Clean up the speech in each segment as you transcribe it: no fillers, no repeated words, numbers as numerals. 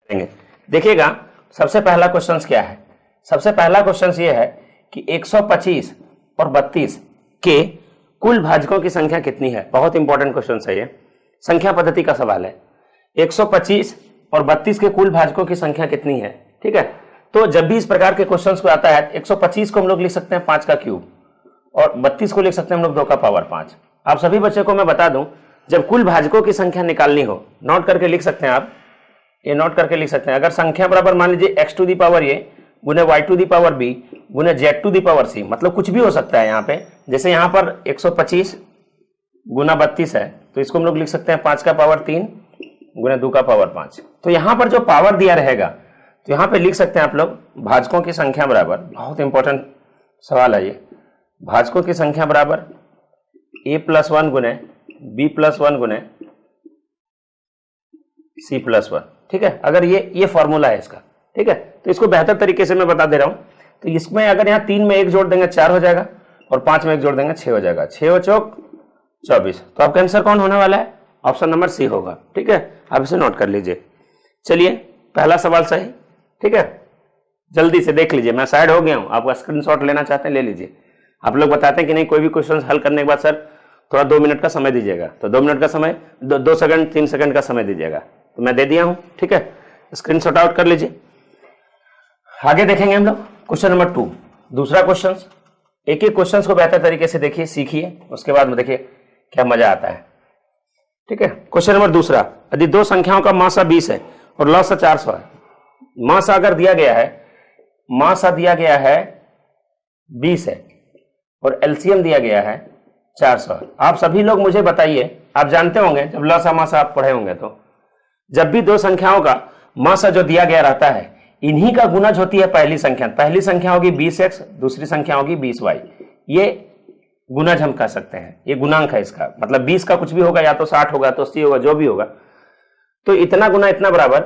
करेंगे। देखिएगा सबसे पहला क्वेश्चन क्या है। सबसे पहला क्वेश्चन ये है कि 125 और 32 के कुल भाजकों की संख्या कितनी है। बहुत इंपॉर्टेंट क्वेश्चन है ये, संख्या पद्धति का सवाल है। 125 और 32 के कुल भाजकों की संख्या कितनी है। ठीक है, तो जब भी इस प्रकार के क्वेश्चंस को आता है 125 को हम लोग लिख सकते हैं 5 का क्यूब और 32 को लिख सकते हैं हम लोग 2 का पावर 5। आप सभी बच्चों को मैं बता दूं, जब कुल भाजकों की संख्या निकालनी हो नोट करके लिख सकते हैं आप, ये नोट करके लिख सकते हैं। अगर संख्या बराबर मान लीजिए x to the power a गुने y to the power b गुने z to the power c, मतलब कुछ भी हो सकता है यहाँ पे। जैसे यहाँ पर 125 गुना 32 है तो इसको हम लोग लिख सकते हैं 5 का पावर 3 गुने 2 का पावर 5। तो यहाँ पर जो पावर दिया रहेगा तो यहाँ पे लिख सकते हैं आप लोग भाजकों की संख्या बराबर, बहुत इंपॉर्टेंट सवाल है ये, भाजकों की संख्या बराबर a+1 गुने b+1 गुने c+1। ठीक है, अगर ये फॉर्मूला है इसका। ठीक है, तो इसको बेहतर तरीके से मैं बता दे रहा हूं। तो इसमें अगर यहाँ 3 में 1 जोड़ देंगे 4 हो जाएगा और 5 में 1 जोड़ देंगे 6 हो जाएगा। 6 और चौक 24। तो आपका आंसर कौन होने वाला है? ऑप्शन नंबर सी होगा। ठीक है, आप इसे नोट कर लीजिए। चलिए पहला सवाल सही। ठीक है, जल्दी से देख लीजिए, मैं साइड हो गया हूं, आपका स्क्रीनशॉट लेना चाहते हैं ले लीजिए। आप लोग बताते हैं कि नहीं कोई भी क्वेश्चन हल करने के बाद सर थोड़ा 2 मिनट का समय दीजिएगा, तो 2 मिनट का समय 2 सेकंड 3 सेकंड का समय दीजिएगा, तो मैं दे दिया हूं। ठीक है, स्क्रीनशॉट आउट कर लीजिए। आगे देखेंगे हम लोग क्वेश्चन नंबर 2, दूसरा क्वेश्चन। एक एक क्वेश्चन को बेहतर तरीके से देखिए, सीखिए, उसके बाद में देखिए क्या मजा आता है। ठीक है, क्वेश्चन नंबर दूसरा, यदि दो संख्याओं का मासा 20 है और लसा 400 है, मासा अगर दिया गया है, मासा दिया गया है 20 है और एलसीएम दिया गया है 400 है। आप सभी लोग मुझे बताइए, आप जानते होंगे जब लसा मासा आप पढ़े होंगे, तो जब भी दो संख्याओं का मासा जो दिया गया रहता है इन्हीं का गुणज होती है पहली संख्या। पहली संख्या होगी 20x, दूसरी संख्या होगी 20y। ये गुणज हम कह सकते हैं, ये गुणांक है इसका, मतलब 20 का कुछ भी होगा, या तो 60 होगा तो 80 होगा, जो भी होगा। तो इतना गुना इतना बराबर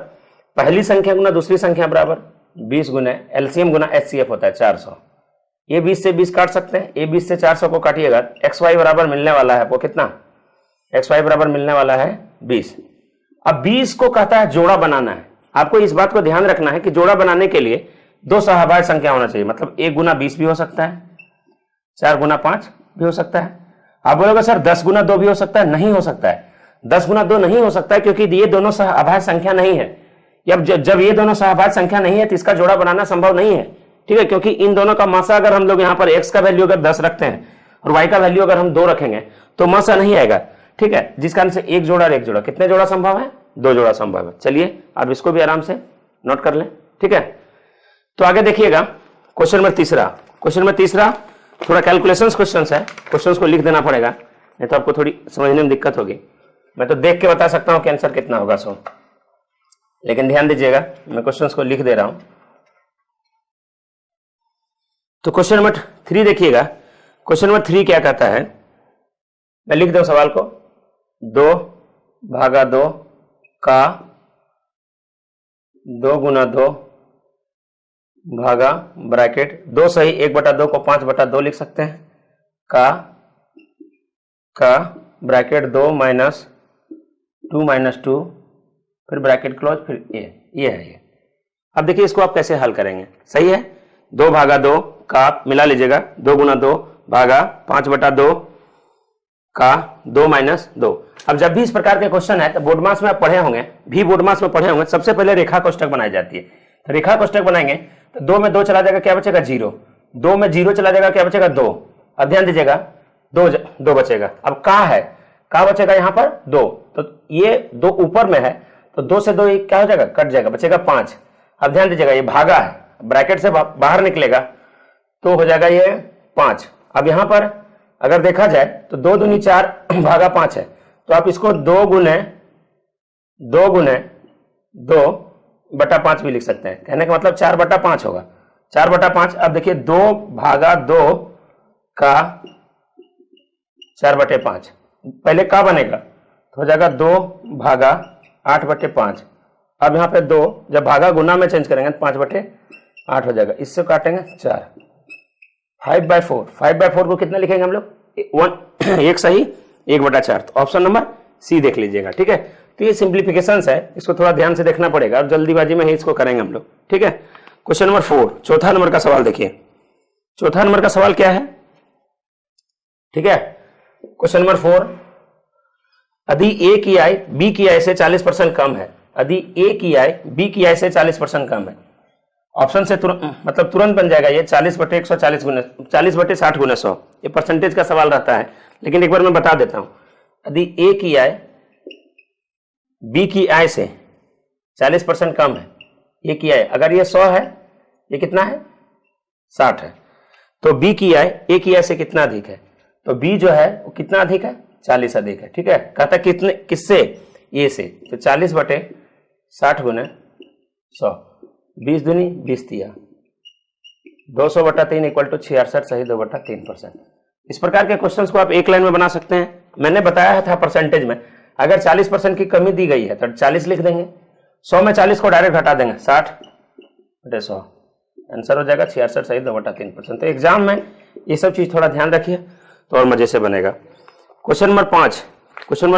पहली संख्या गुना दूसरी संख्या बराबर 20 गुना एलसीएम गुना एचसीएफ होता है 400। ये 20 से 20 काट सकते हैं, ये 20 से 400 को काटिएगा, XY बराबर मिलने वाला है आपको कितना, XY बराबर मिलने वाला है 20। अब 20 को कहता है जोड़ा बनाना है। आपको इस बात को ध्यान रखना है कि जोड़ा बनाने के लिए दो सहभाज्य संख्या होना चाहिए, मतलब 1 गुना 20 भी हो सकता है, 4 गुना 5 भी हो सकता है। आप बोलोगे सर 10 गुना 2 भी हो सकता है, नहीं हो सकता है। 10 गुना 2 नहीं हो सकता है क्योंकि ये दोनों सहभाज्य संख्या नहीं है। जब ये दोनों सहभाज्य संख्या नहीं है तो इसका जोड़ा बनाना संभव नहीं है। ठीक है, क्योंकि इन दोनों का मासा अगर हम लोग यहाँ पर x का वैल्यू अगर 10 रखते हैं और y का वैल्यू अगर हम 2 रखेंगे तो मासा नहीं आएगा। ठीक है, जिस कारण से एक जोड़ा और एक जोड़ा, कितने जोड़ा संभव है? 2 जोड़ा संभव है। चलिए आप इसको भी आराम से नोट कर लें। ठीक है, तो आगे देखिएगा क्वेश्चन नंबर तीसरा। क्वेश्चन नंबर तीसरा थोड़ा कैलकुलेशन क्वेश्चन है, क्वेश्चन को लिख देना पड़ेगा, नहीं तो आपको थोड़ी समझने में दिक्कत होगी। मैं तो देख के बता सकता हूं कि आंसर कितना होगा सो, लेकिन ध्यान दीजिएगा मैं क्वेश्चन को लिख दे रहा हूं। तो क्वेश्चन नंबर 3 देखिएगा। क्वेश्चन नंबर 3 क्या कहता है, मैं लिख दूं सवाल को, 2 भागा 2 का 2 गुना 2 भागा ब्रैकेट 2 सही 1/2 को 5/2 लिख सकते हैं, का ब्रैकेट 2 माइनस 2 माइनस 2 फिर ब्रैकेट क्लोज, फिर ये है ये। अब देखिए इसको आप कैसे हल करेंगे। सही है, 2 भागा 2 का मिला लीजिएगा, 2 गुना 2 भागा 5/2 का 2 माइनस 2। अब जब भी इस प्रकार के क्वेश्चन है तो बोर्ड मास में आप पढ़े होंगे, भी बोर्ड मास में पढ़े होंगे, सबसे पहले रेखा कोष्ठक बनाई जाती है। तो रेखा कोष्ठक बनाएंगे तो 2 में 2 चला जाएगा, क्या बचेगा 0। 2 में 0 चला जाएगा, क्या बचेगा 2। अब ध्यान दीजिएगा 2 बचेगा। अब का है, का बचेगा यहाँ पर 2, तो ये 2 ऊपर में है तो 2 से 2 क्या हो जाएगा, कट जाएगा, बचेगा 5। अब ध्यान दीजिएगा ये भागा है, ब्रैकेट से बाहर निकलेगा तो हो जाएगा ये 5। अब यहां पर अगर देखा जाए तो 2 दूनी 4 भागा 5 है, तो आप इसको 2 गुने 2/5 भी लिख सकते हैं। कहने का मतलब 4/5 होगा, 4/5। अब देखिए 2 भागा 2 का 4/5, पहले का बनेगा तो हो जाएगा 2 भागा 8/5। अब यहाँ पे 2 जब भागा गुना में चेंज करेंगे तो 5/8 हो जाएगा, इससे काटेंगे 4, 5/4। 5/4 को कितना लिखेंगे हम लोग, 1 सही 1/4। तो ऑप्शन नंबर सी देख लीजिएगा। ठीक है, तो ये सिंप्लीफिकेशंस है, इसको थोड़ा ध्यान से देखना पड़ेगा और जल्दीबाजी में ही इसको करेंगे हम लोग, ठीक है। क्वेश्चन नंबर 4, चौथा नंबर का सवाल देखिए। चौथा नंबर का सवाल क्या है, ठीक है। क्वेश्चन नंबर 4, यदि ए की आय बी की आय से 40% कम है, यदि ए की आय बी की आय से 40% कम है। ऑप्शन से मतलब तुरंत बन जाएगा ये 40/140 गुना 40/60 गुना 100, ये परसेंटेज का सवाल रहता है, लेकिन एक बार मैं बता देता हूं। यदि ए की आय बी की आय से 40% कम है, ए की आय अगर ये 100 है, ये कितना है 60 है, तो बी की आय ए की आय से कितना अधिक है, तो बी जो है वो कितना अधिक है 40 अधिक है, ठीक है। कहता कितने किससे, ए से, तो 40/60 गुना 100, 20 दूनी 20 तिया 200/3 = 66 सही 2/3%। इस प्रकार के क्वेश्चंस को आप एक लाइन में बना सकते हैं। मैंने बताया था परसेंटेज में अगर 40% की कमी दी गई है तो 40 लिख देंगे, 100 में 40 को डायरेक्ट घटा देंगे, 60/100, आंसर हो जाएगा 66 सही 2/3%। तो एग्जाम में ये सब चीज थोड़ा ध्यान रखिए तो और मजे से बनेगा। क्वेश्चन नंबर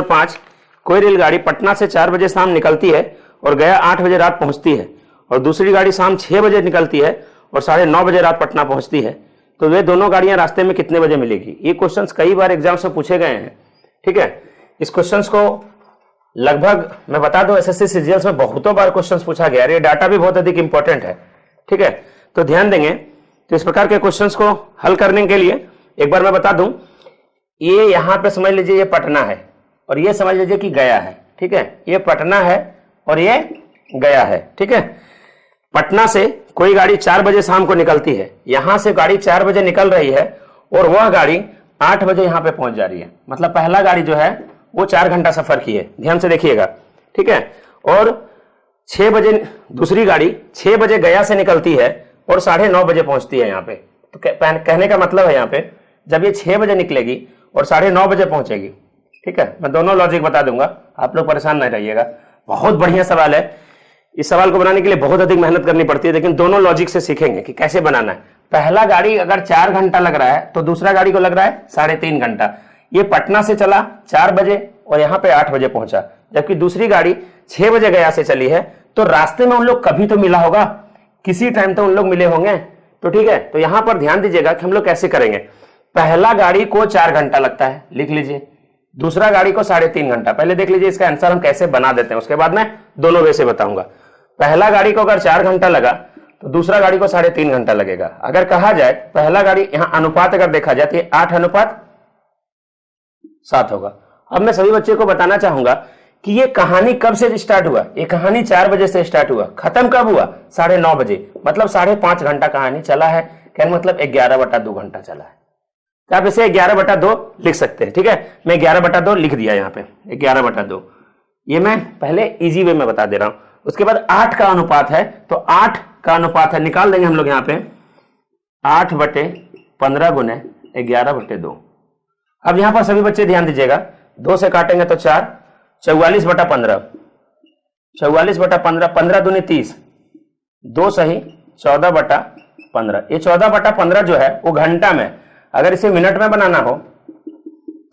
5, कोई रेलगाड़ी पटना से 4 बजे शाम निकलती है और गया 8 बजे रात पहुंचती है, और दूसरी गाड़ी शाम 6 बजे निकलती है और 9:30 बजे रात पटना पहुंचती है, तो वे दोनों गाड़ियां रास्ते में कितने बजे मिलेगी। ये क्वेश्चंस कई बार एग्जाम से पूछे गए हैं, ठीक है। इस क्वेश्चंस को लगभग मैं बता दूं एसएससी सीजीएल में बहुतों बार क्वेश्चंस पूछा गया, ये डाटा भी बहुत अधिक इंपॉर्टेंट है, ठीक है। तो ध्यान देंगे। तो इस प्रकार के क्वेश्चंस को हल करने के लिए एक बार मैं बता दूं, ये यहां पे समझ लीजिए ये पटना है और ये समझ लीजिए कि गया है, ठीक है। ये पटना है और ये गया है, ठीक है। पटना से कोई गाड़ी 4 बजे शाम को निकलती है, यहां से गाड़ी 4 बजे निकल रही है और वह गाड़ी 8 बजे यहां पे पहुंच जा रही है, मतलब पहला गाड़ी जो है वो 4 घंटा सफर की है, ध्यान से देखिएगा, ठीक है। और 6 बजे दूसरी गाड़ी 6 बजे गया से निकलती है और 9:30 बजे पहुंचती है यहाँ पे। तो कहने का मतलब है यहाँ पे जब ये 6 बजे निकलेगी और 9:30 बजे पहुंचेगी, ठीक है। मैं दोनों लॉजिक बता दूंगा, आप लोग परेशान नहीं रहिएगा। बहुत बढ़िया सवाल है, इस सवाल को बनाने के लिए बहुत अधिक मेहनत करनी पड़ती है, लेकिन दोनों लॉजिक से सीखेंगे कि कैसे बनाना है। पहला गाड़ी अगर 4 घंटा लग रहा है तो दूसरा गाड़ी को लग रहा है 3.5 घंटा। ये पटना से चला 4 बजे और यहाँ पे 8 बजे पहुंचा, जबकि दूसरी गाड़ी 6 बजे गया से चली है, तो रास्ते में उन लोग कभी तो मिला होगा, किसी टाइम तो उन लोग मिले होंगे, तो ठीक है। तो यहां पर ध्यान दीजिएगा कि हम लोग कैसे करेंगे। पहला गाड़ी को 4 घंटा लगता है, लिख लीजिए, दूसरा गाड़ी को 3.5 घंटा। पहले देख लीजिए इसका आंसर हम कैसे बना देते हैं, उसके बाद मैं दोनों वे से बताऊंगा। पहला गाड़ी को अगर 4 घंटा लगा तो दूसरा गाड़ी को 3.5 घंटा लगेगा। अगर कहा जाए पहला गाड़ी, यहां अनुपात अगर देखा जाए तो 8:7 होगा। अब मैं सभी बच्चे को बताना चाहूंगा कि ये कहानी कब से स्टार्ट हुआ। ये कहानी 4 बजे से स्टार्ट हुआ, खत्म कब हुआ 9:30 बजे, मतलब 5.5 घंटा कहानी चला है, कहने मतलब 11/2 घंटा चला है। तो आप इसे 11/2 लिख सकते हैं, ठीक है। मैं 11/2 लिख दिया यहाँ पे, 11/2। ये मैं पहले इजी वे में बता दे रहा हूं। उसके बाद 8 का अनुपात है, तो 8 का अनुपात है, निकाल देंगे हम लोग यहाँ पे 8/15 गुने 11/2। अब यहां पर सभी बच्चे ध्यान दीजिएगा, 2 से काटेंगे तो 4, 44/15, 44/15, 15 दूनी 30, 2 सही 14/15। ये 14/15 जो है वो घंटा में, अगर इसे मिनट में बनाना हो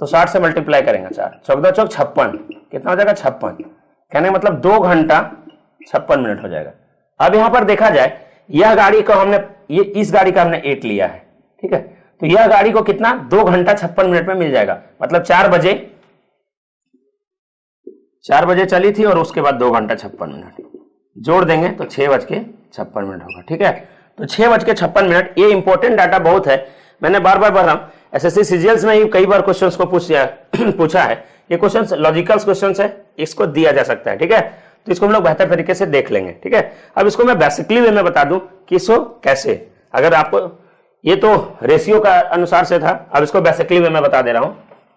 तो 60 से मल्टीप्लाई करेंगे, 4 14 चौक 56, कितना हो जाएगा 56, कहने मतलब 2 घंटा 56 मिनट हो जाएगा। अब यहां पर देखा जाए, यह गाड़ी को हमने, ये इस गाड़ी का हमने 8 लिया है, ठीक है। तो यह गाड़ी को कितना 2 घंटा 56 मिनट में मिल जाएगा, मतलब 4 बजे चली थी और उसके बाद 2 घंटा 56 मिनट जोड़ देंगे तो 6:56 होगा, ठीक है। तो 6:56। ये इंपॉर्टेंट डाटा बहुत है, मैंने बार बार पढ़ रहा हूं, एसएससी सीजीएल्स में ही कई बार क्वेश्चंस को पूछा है। ये क्वेश्चंस लॉजिकल क्वेश्चंस है, इसको दिया जा सकता है, ठीक है। तो इसको हम लोग बेहतर तरीके से देख लेंगे, ठीक है। अब इसको मैं बेसिकली वे में बता दूं कि इसको कैसे, अगर आपको, ये तो रेशियो का अनुसार से था, अब इसको बेसिकली वे में बता दे रहा हूं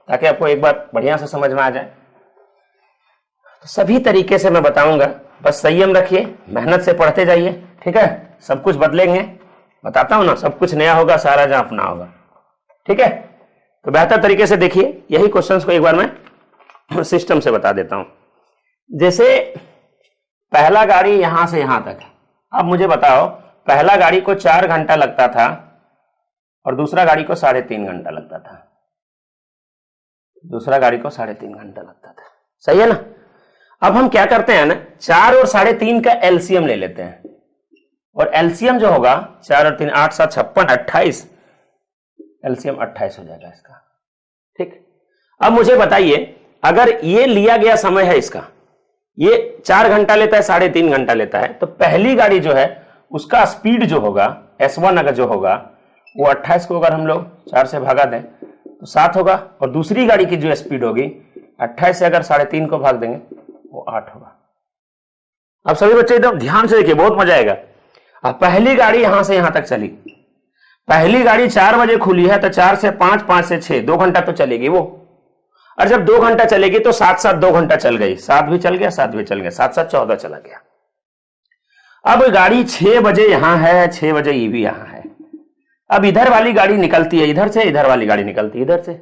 ताकि आपको एक बार बढ़िया से समझ में आ जाए। तो सभी तरीके से मैं बताऊंगा, बस संयम रखिए, मेहनत से पढ़ते जाइए, ठीक है। सब कुछ बदलेंगे, बताता हूं ना, सब कुछ नया होगा, सारा जहां अपना होगा, ठीक है। तो बेहतर तरीके से देखिए, यही क्वेश्चंस को एक बार मैं सिस्टम से बता देता हूं। जैसे पहला गाड़ी यहां से यहां तक है, अब मुझे बताओ पहला गाड़ी को 4 घंटा लगता था और दूसरा गाड़ी को 3.5 घंटा लगता था, दूसरा गाड़ी को 3.5 घंटा लगता था, सही है ना। अब हम क्या करते हैं ना, 4 और 3.5 का एलसीएम ले लेते हैं, और एलसीएम जो होगा 4 और 3 8 7 56 28, एलसीएम 28 हो जाएगा इसका। ठीक, अब मुझे बताइए अगर ये लिया गया समय है इसका, ये 4 घंटा लेता है, 3.5 घंटा लेता है, तो पहली गाड़ी जो है उसका स्पीड जो होगा S1 अगर जो होगा वो 28 को अगर हम लोग 4 से भागा दें तो 7 होगा, और दूसरी गाड़ी की जो स्पीड होगी 28 से अगर 3.5 को भाग देंगे वो 8 होगा। अब सभी बच्चे एकदम ध्यान से देखिए, बहुत मजा आएगा। अब पहली गाड़ी यहां से यहां तक चली, पहली गाड़ी 4 बजे खुली है तो 4 से 5, 5 से 6, 2 घंटा तो चलेगी वो, और जब 2 घंटा चलेगी तो 7 2 घंटा चल गई, 7 भी चल गया, 7 भी चल गया, 7 14 चला गया। अब गाड़ी 6 बजे यहां है, 6 बजे ये भी यहां है। अब इधर वाली गाड़ी निकलती है इधर से, इधर वाली गाड़ी निकलती है इधर से।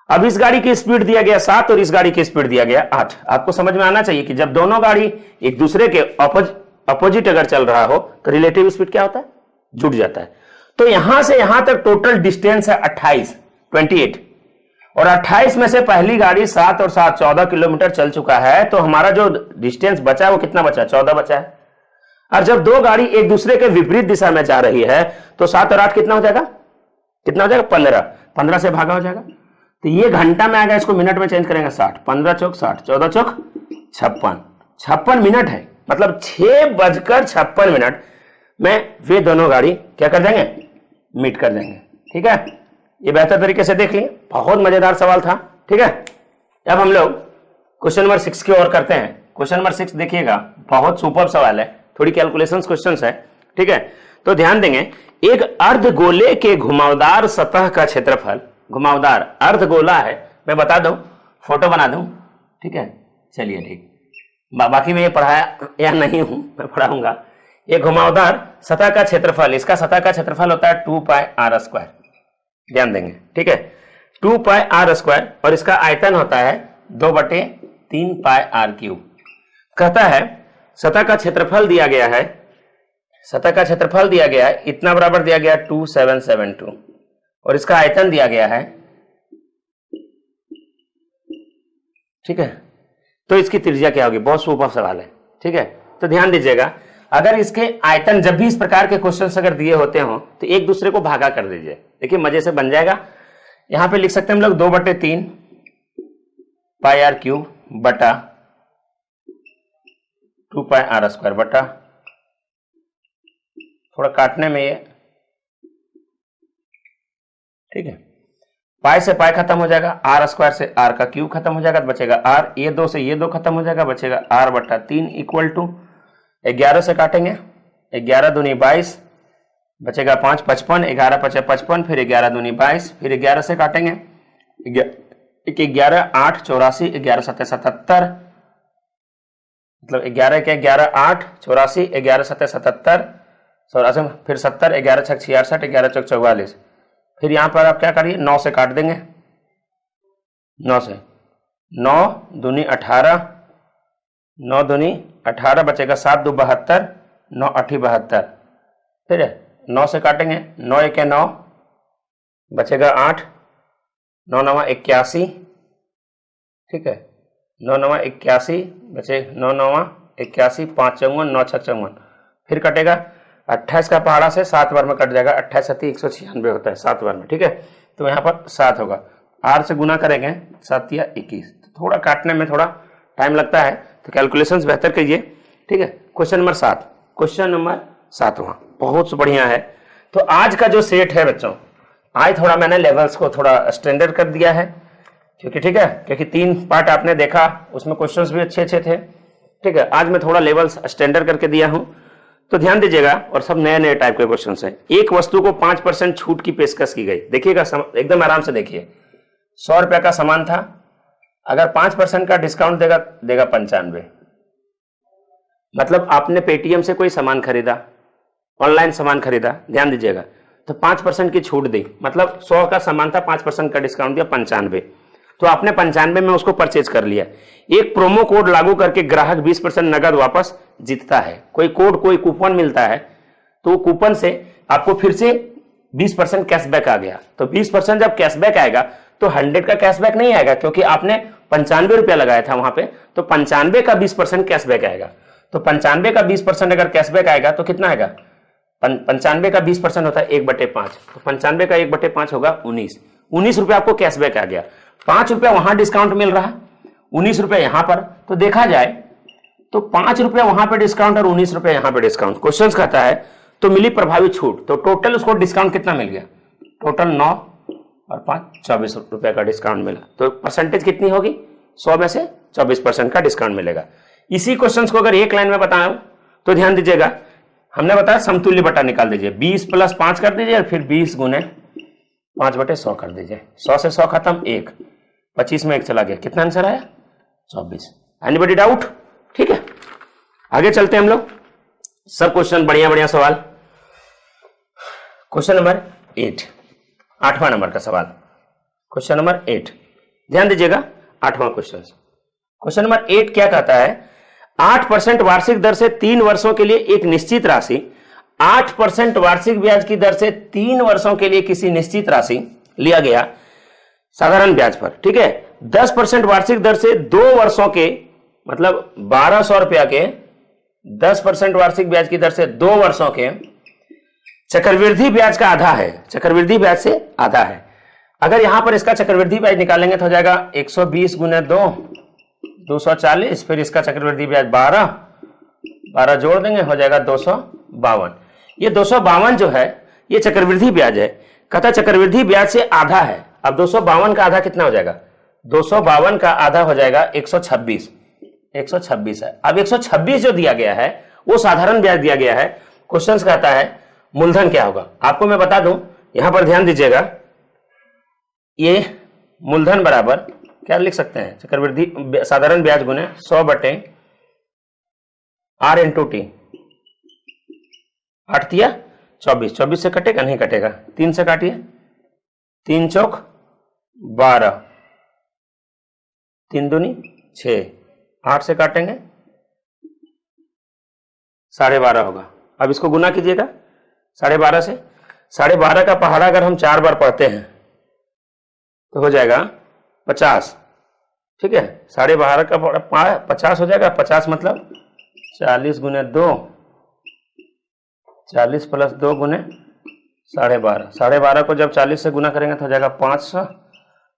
अब इस गाड़ी की स्पीड दिया गया 7 और इस गाड़ी की स्पीड दिया गया 8। आपको समझ में आना चाहिए कि जब दोनों गाड़ी एक दूसरे के अपोजिट अगर चल रहा हो तो रिलेटिव स्पीड क्या होता है, जुड़ जाता है। तो यहां से यहां तक टोटल डिस्टेंस है 28 और 28 में से पहली गाड़ी 7 और 7 14 किलोमीटर चल चुका है, तो हमारा जो डिस्टेंस बचा है वो कितना बचा, 14 बचा है। और जब दो गाड़ी एक दूसरे के विपरीत दिशा में जा रही है तो 7 और 8 कितना हो जाएगा, कितना हो जाएगा, 15 से भागा हो जाएगा। तो ये घंटा में आएगा, इसको मिनट में चेंज करेंगे 60, 15 चौक 60, 14 चौक 56 मिनट है, मतलब 6:56 में वे दोनों गाड़ी क्या कर देंगे, मीट कर देंगे। ठीक है, ये बेहतर तरीके से देख लिए, बहुत मजेदार सवाल था। ठीक है, अब हम लोग क्वेश्चन नंबर 6 की ओर करते हैं। क्वेश्चन नंबर 6 देखिएगा, बहुत सुपर सवाल है, थोड़ी कैलकुलेशंस क्वेश्चंस है। ठीक है, तो ध्यान देंगे, एक अर्धगोले के घुमावदार सतह का क्षेत्रफल, घुमावदार अर्धगोला है, मैं बता दूं, फोटो बना दूं। ठीक है, चलिए ठीक, बाकी मैं ये पढ़ाया या नहीं हूं, मैं पढ़ाऊंगा। ये घुमावदार सतह का क्षेत्रफल, इसका सतह का क्षेत्रफल होता है 2πr², ध्यान देंगे। ठीक है, 2πr², और इसका आयतन होता है 2/3πr³ कहता है सतह का क्षेत्रफल दिया गया है, सतह का क्षेत्रफल दिया गया है, इतना बराबर दिया गया 2772, और इसका आयतन दिया गया है। ठीक है, तो इसकी त्रिज्या क्या होगी, बहुत सुपर सवाल है। ठीक है, तो ध्यान दीजिएगा, अगर इसके आयतन जब भी इस प्रकार के क्वेश्चंस अगर दिए होते हो तो एक दूसरे को भागा कर दीजिए, देखिए मजे से बन जाएगा। यहां पे लिख सकते हैं हम लोग 2/3πr³ बटा 2πr² बटा, थोड़ा काटने में ये, ठीक है, पाई से पाई खत्म हो जाएगा, r² से r का क्यूब खत्म हो जाएगा, तो बचेगा r, ये 2 से ये 2 खत्म हो जाएगा, बचेगा r/3 इक्वल टू 11 से काटेंगे, 11 दूनी 22, बचेगा 5 55, 11 5 55, फिर 11 दूनी 22, फिर 11 से काटेंगे, 11 8 84, 11 7 77, मतलब 11 के 11 8 84, 11 7 77, 84, फिर 70, 11 6 66, 11 चौक 44, फिर यहां पर आप क्या करिए, 9 से काट देंगे, 9 से, 9 दूनी 18, 9 दूनी 18, बचेगा 7 2 72, 9 8 72, फिर 9 से काटेंगे, 9 1 9, बचेगा 8, 9 9 81, ठीक है, 9 9 81, बचे 9 9 81, 5 54, 9 6 54, फिर कटेगा 28 का पहाड़ा से 7 बार में कट जाएगा, 28 7 196 होता है 7 बार में। ठीक है, तो यहाँ पर 7 होगा, r से गुना करेंगे 7 या 21, तो थोड़ा काटने में थोड़ा टाइम लगता है, तो कैलकुलेशंस बेहतर कीजिए। ठीक है, क्वेश्चन नंबर 7, क्वेश्चन नंबर 7 बहुत बढ़िया है। तो आज का जो सेट है बच्चों, आज थोड़ा मैंने लेवल्स को थोड़ा स्टैंडर्ड कर दिया है, क्योंकि ठीक है, क्योंकि 3 पार्ट आपने देखा, उसमें क्वेश्चंस भी अच्छे अच्छे थे। ठीक है, आज मैं थोड़ा लेवल्स स्टैंडर्ड करके दिया हूं, तो ध्यान दीजिएगा, और सब नए नए टाइप के क्वेश्चंस हैं। एक वस्तु को 5% छूट की पेशकश की गई, देखिएगा एकदम आराम से देखिए, 100 रुपया का सामान था, अगर 5% का डिस्काउंट देगा 95, मतलब आपने पेटीएम से कोई सामान खरीदा, ऑनलाइन सामान खरीदा, ध्यान दीजिएगा, तो 5% की छूट दी, मतलब 100 का सामान था, 5% का डिस्काउंट दिया 95, तो आपने 95 में उसको परचेज कर लिया। एक प्रोमो कोड लागू करके ग्राहक 20% नगद वापस जीतता है, कोई कोड कोई कूपन मिलता है, तो कूपन से आपको फिर से 20% कैशबैक आ गया। तो 20% जब कैशबैक आएगा तो 100 का कैशबैक नहीं आएगा, क्योंकि आपने 95 रुपया लगाया था वहां पे, तो 95 का 20% कैशबैक आएगा। तो 95 का 20% अगर कैशबैक आएगा तो कितना आएगा? 95 का 20% होता है 1/5, तो 95 का 1/5 होगा 19 रुपया आपको कैशबैक आ गया। 5 रुपया वहां डिस्काउंट मिल रहा है, 19 रुपया यहां पर, तो देखा जाए तो 5 रुपया वहां पे डिस्काउंट और 19 रुपया यहां पे डिस्काउंट। क्वेश्चन कहता है तो मिली प्रभावी छूट, तो टोटल उसको डिस्काउंट कितना मिल गया? टोटल 9 और 5 24 रुपया का डिस्काउंट मिला। तो परसेंटेज कितनी होगी? 100 में से 24% का डिस्काउंट मिलेगा। इसी क्वेश्चन को अगर एक लाइन में बताऊं तो ध्यान दीजिएगा, हमने बताया समतुल्य बटा निकाल दीजिए, 20 + 5 कर दीजिए और फिर 20 × 5/100 कर दीजिए। 100 से 100 खत्म, 1, 25 में 1 चला गया, कितना आंसर आया? 24। Anybody doubt? ठीक है, आगे चलते हैं हम लोग। सब क्वेश्चन बढ़िया बढ़िया सवाल। क्वेश्चन नंबर 8, 8वां नंबर का सवाल, क्वेश्चन नंबर 8, ध्यान दीजिएगा, 8वां क्वेश्चन। क्वेश्चन नंबर 8 क्या कहता है? 8% वार्षिक दर से 3 वर्षों के लिए एक निश्चित राशि, 8% वार्षिक ब्याज की दर से 3 वर्षों के लिए किसी निश्चित राशि लिया गया साधारण ब्याज पर, ठीक है। 10% वार्षिक दर से 2 वर्षों के, मतलब 1200 रुपया के 10% वार्षिक ब्याज की दर से 2 वर्षों के चक्रवृद्धि ब्याज का आधा है, चक्रवृद्धि ब्याज से आधा है। अगर यहां पर इसका चक्रवृद्धि ब्याज निकालेंगे तो हो जाएगा 120 × 2 240, फिर इसका चक्रवृद्धि ब्याज 12 जोड़ देंगे, हो जाएगा 252। ये 252 जो है ये चक्रवृद्धि ब्याज है, कहता चक्रवृद्धि ब्याज से आधा है। अब 252 का आधा कितना हो जाएगा? 252 का आधा हो जाएगा 126, 126 है। अब 126 जो दिया गया है वो साधारण ब्याज दिया गया है। क्वेश्चन कहता है मूलधन क्या होगा? आपको मैं बता दूं, यहां पर ध्यान दीजिएगा, ये मूलधन बराबर क्या लिख सकते हैं? चक्रवृद्धि साधारण ब्याज गुने 100/r × t, 8 दिया 24, 24 से कटेगा? नहीं कटेगा, 3 से काटिए, 3 चौक 12, 3 दूनी 6, 8 से काटेंगे 12.5 होगा। अब इसको गुना कीजिएगा 12.5 से, 12.5 का पहाड़ा अगर हम 4 बार पढ़ते हैं तो हो जाएगा 50, ठीक है। 12.5 का 50 हो जाएगा, 50 मतलब 40 × 2, 40 + 2 × 12.5, 12.5 को जब 40 से गुना करेंगे तो हो जाएगा 500,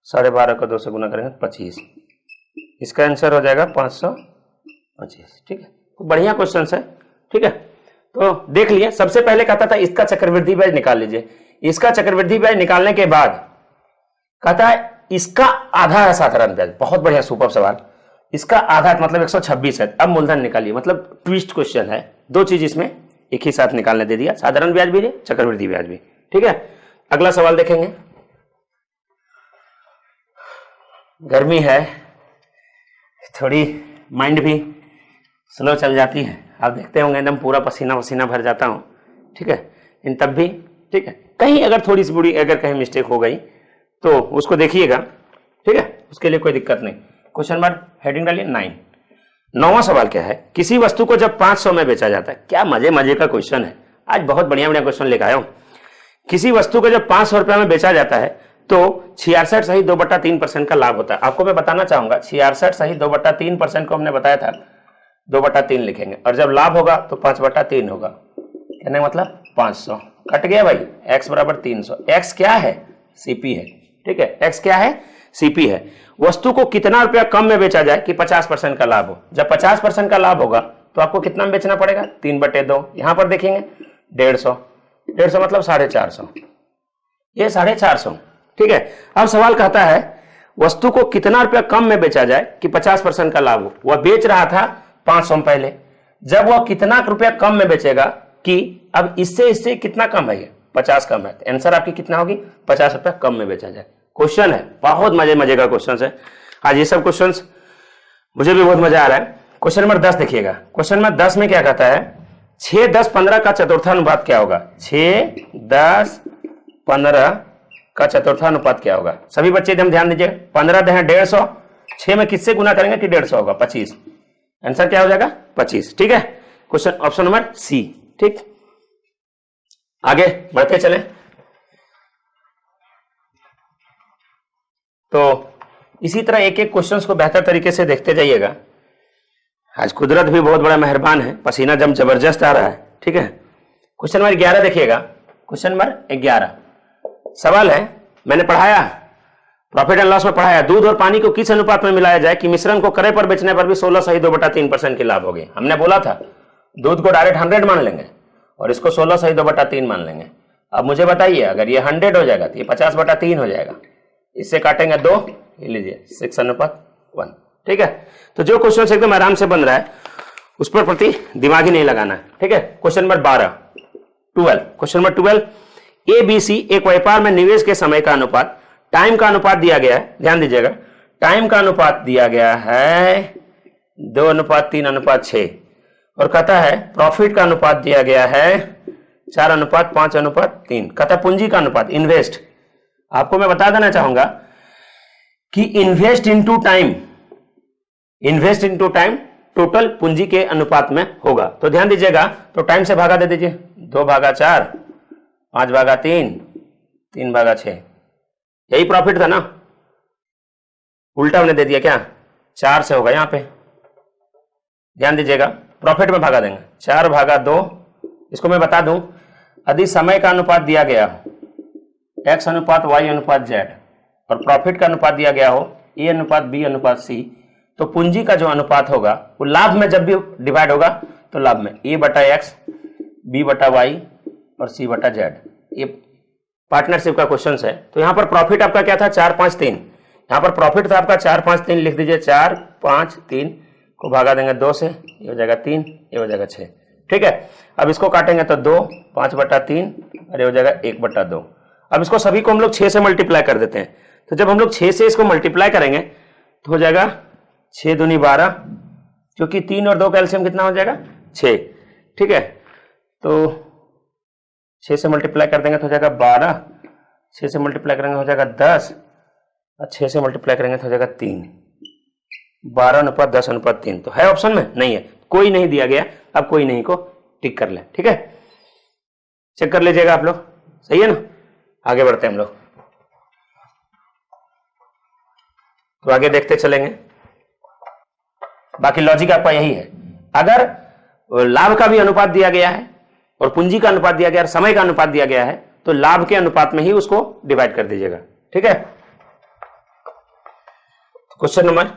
12.5 को 2 से गुना करेंगे 25, इसका आंसर हो जाएगा 525, ठीक है। तो बढ़िया क्वेश्चन है, ठीक है। तो देख लिए, सबसे पहले कहता था इसका चक्रवृद्धि ब्याज निकाल लीजिए, इसका चक्रवृद्धि ब्याज निकालने के बाद कहता है इसका आधा है साधारण ब्याज। बहुत बढ़िया, सुपर सवाल। इसका आधा मतलब 126 है। अब मूलधन निकालिए, मतलब ट्विस्ट क्वेश्चन है, 2 चीज इसमें एक ही साथ निकालने दे दिया, साधारण ब्याज भी चक्रवृद्धि ब्याज भी, ठीक है। अगला सवाल देखेंगे। गर्मी है, थोड़ी माइंड भी स्लो चल जाती है, आप देखते होंगे एकदम पूरा पसीना वसीना भर जाता हूं, ठीक है। इन तब भी, ठीक है, कहीं अगर थोड़ी सी बुरी अगर कहीं मिस्टेक हो गई तो उसको देखिएगा, ठीक है, उसके लिए कोई दिक्कत नहीं। क्वेश्चन नंबर हेडिंग डालिए 9। 9वां सवाल क्या है? किसी वस्तु को जब 500 में बेचा जाता है, क्या मजे का क्वेश्चन है, आज बहुत बढ़िया बढ़िया क्वेश्चन लेकर आया हूं। किसी वस्तु को जब 500 रुपया में बेचा जाता है तो 66 सही 2/3% का लाभ होता है। आपको मैं बताना चाहूंगा 66 सही 2/3% को हमने बताया था 2/3 लिखेंगे, और जब लाभ होगा तो 5/3 होगा। कहने का मतलब 500 कट गया भाई, x = 300। x क्या है? सीपी है, ठीक है। x क्या है? सीपी है। वस्तु को कितना रुपया कम में बेचा जाए कि 50% का लाभ हो? जब 50% का लाभ होगा तो आपको कितना में बेचना पड़ेगा? 3/2। यहां पर देखेंगे 150, 150 मतलब 450, ये 450, ठीक है। अब सवाल कहता है वस्तु को कितना रुपया कम में बेचा जाए कि 50% का लाभ हो। वह बेच रहा था 500 में पहले, जब वह कितना रुपया कम में बेचेगा कि अब इससे कितना कम है? ये 50 कम है, आंसर आपकी कितना होगी? 50 रुपया कम में बेचा जाए। क्वेश्चन है, बहुत मजे का क्वेश्चन है। आज ये सब क्वेश्चंस मुझे भी बहुत मजा आ रहा है। क्वेश्चन नंबर 10 देखिएगा। क्वेश्चन नंबर 10 में क्या कहता है? 6, 10, 15 का चतुर्थानुपात क्या होगा? 6, 10, 15 का चतुर्थानुपात क्या होगा? सभी बच्चे एकदम ध्यान दीजिए। 15 है 150, 6 में किससे गुना करेंगे कि 150 होगा? 25। आंसर क्या हो जाएगा? 25, ठीक है। क्वेश्चन ऑप्शन नंबर सी, ठीक। आगे बढ़ते चले। तो इसी तरह एक एक क्वेश्चंस को बेहतर तरीके से देखते जाइएगा। आज कुदरत भी बहुत बड़ा मेहरबान है, पसीना जब जबरदस्त आ रहा है। ठीक है, क्वेश्चन नंबर 11 देखिएगा। क्वेश्चन नंबर 11 सवाल है, मैंने पढ़ाया प्रॉफिट एंड लॉस में पढ़ाया, दूध और पानी को किस अनुपात में मिलाया जाए कि मिश्रण को क्रय पर बेचने पर भी 16 सही 2/3% की लाभ होगी। हमने बोला था दूध को डायरेक्ट 100 मान लेंगे और इसको 16 सही 2/3 मान लेंगे। अब मुझे बताइए अगर ये 100 हो जाएगा तो ये 50/3 हो जाएगा, इससे काटेंगे 2, ये लीजिए 6:1। ठीक है, तो जो क्वेश्चन एकदम आराम से बन रहा है उस पर प्रति दिमाग ही नहीं लगाना है। ठीक है, question number 12 question number 12, ABC एक व्यापार में निवेश के समय का अनुपात, टाइम का अनुपात दिया गया है, ध्यान दीजिएगा, टाइम का अनुपात दिया गया है 2:3:6 और कहता है प्रॉफिट का अनुपात दिया गया है 4:5:3। कहता है पूंजी का अनुपात, इन्वेस्ट, आपको मैं बता देना चाहूंगा कि इन्वेस्ट इनटू टाइम टोटल पूंजी के अनुपात में होगा। तो ध्यान दीजिएगा, तो टाइम से भागा दे दीजिए, 2/4, 5/3, 3/6, यही प्रॉफिट था ना, उल्टा हमने दे दिया क्या, 4 से होगा यहां पे। ध्यान दीजिएगा, प्रॉफिट में भागा देंगे 4/2। इसको मैं बता दूं, यदि समय का अनुपात दिया गया हो X/Y/Z और प्रॉफिट का अनुपात दिया गया हो A/B/C, तो पूंजी का जो अनुपात होगा वो लाभ में जब भी डिवाइड होगा तो लाभ में A/X, B/Y और C/Z। ये पार्टनरशिप का क्वेश्चन है। तो यहां पर प्रॉफिट आपका क्या था, 4-5-3, यहां पर प्रॉफिट था आपका 4-5-3, लिख दीजिए 4-5-3 को भागा देंगे 2 से, ये हो जाएगा 3, ये हो जाएगा 6। ठीक है, अब इसको काटेंगे तो 2, 5/3 और ये हो जाएगा 1/2। अब इसको सभी को हम लोग 6 से मल्टीप्लाई कर देते हैं। तो जब हम लोग 6 से इसको मल्टीप्लाई करेंगे तो हो जाएगा 6 दूनी 12, क्योंकि 3 और 2 का एलसीएम कितना हो जाएगा 6। ठीक है, तो 6 से मल्टीप्लाई कर देंगे तो हो जाएगा 12, 6 से मल्टीप्लाई करेंगे हो जाएगा 10 और 6 से मल्टीप्लाई करेंगे तो हो जाएगा 3। 12:10:3 तो है ऑप्शन में, नहीं है, कोई नहीं दिया गया। अब कोई नहीं को टिक कर ले। ठीक है, चेक कर लीजिएगा आप लोग, सही है ना। आगे बढ़ते हैं हम लोग, तो आगे देखते चलेंगे। बाकी लॉजिक आपका यही है, अगर लाभ का भी अनुपात दिया गया है और पूंजी का अनुपात दिया गया है, समय का अनुपात दिया गया है, तो लाभ के अनुपात में ही उसको डिवाइड कर दीजिएगा। ठीक है, क्वेश्चन नंबर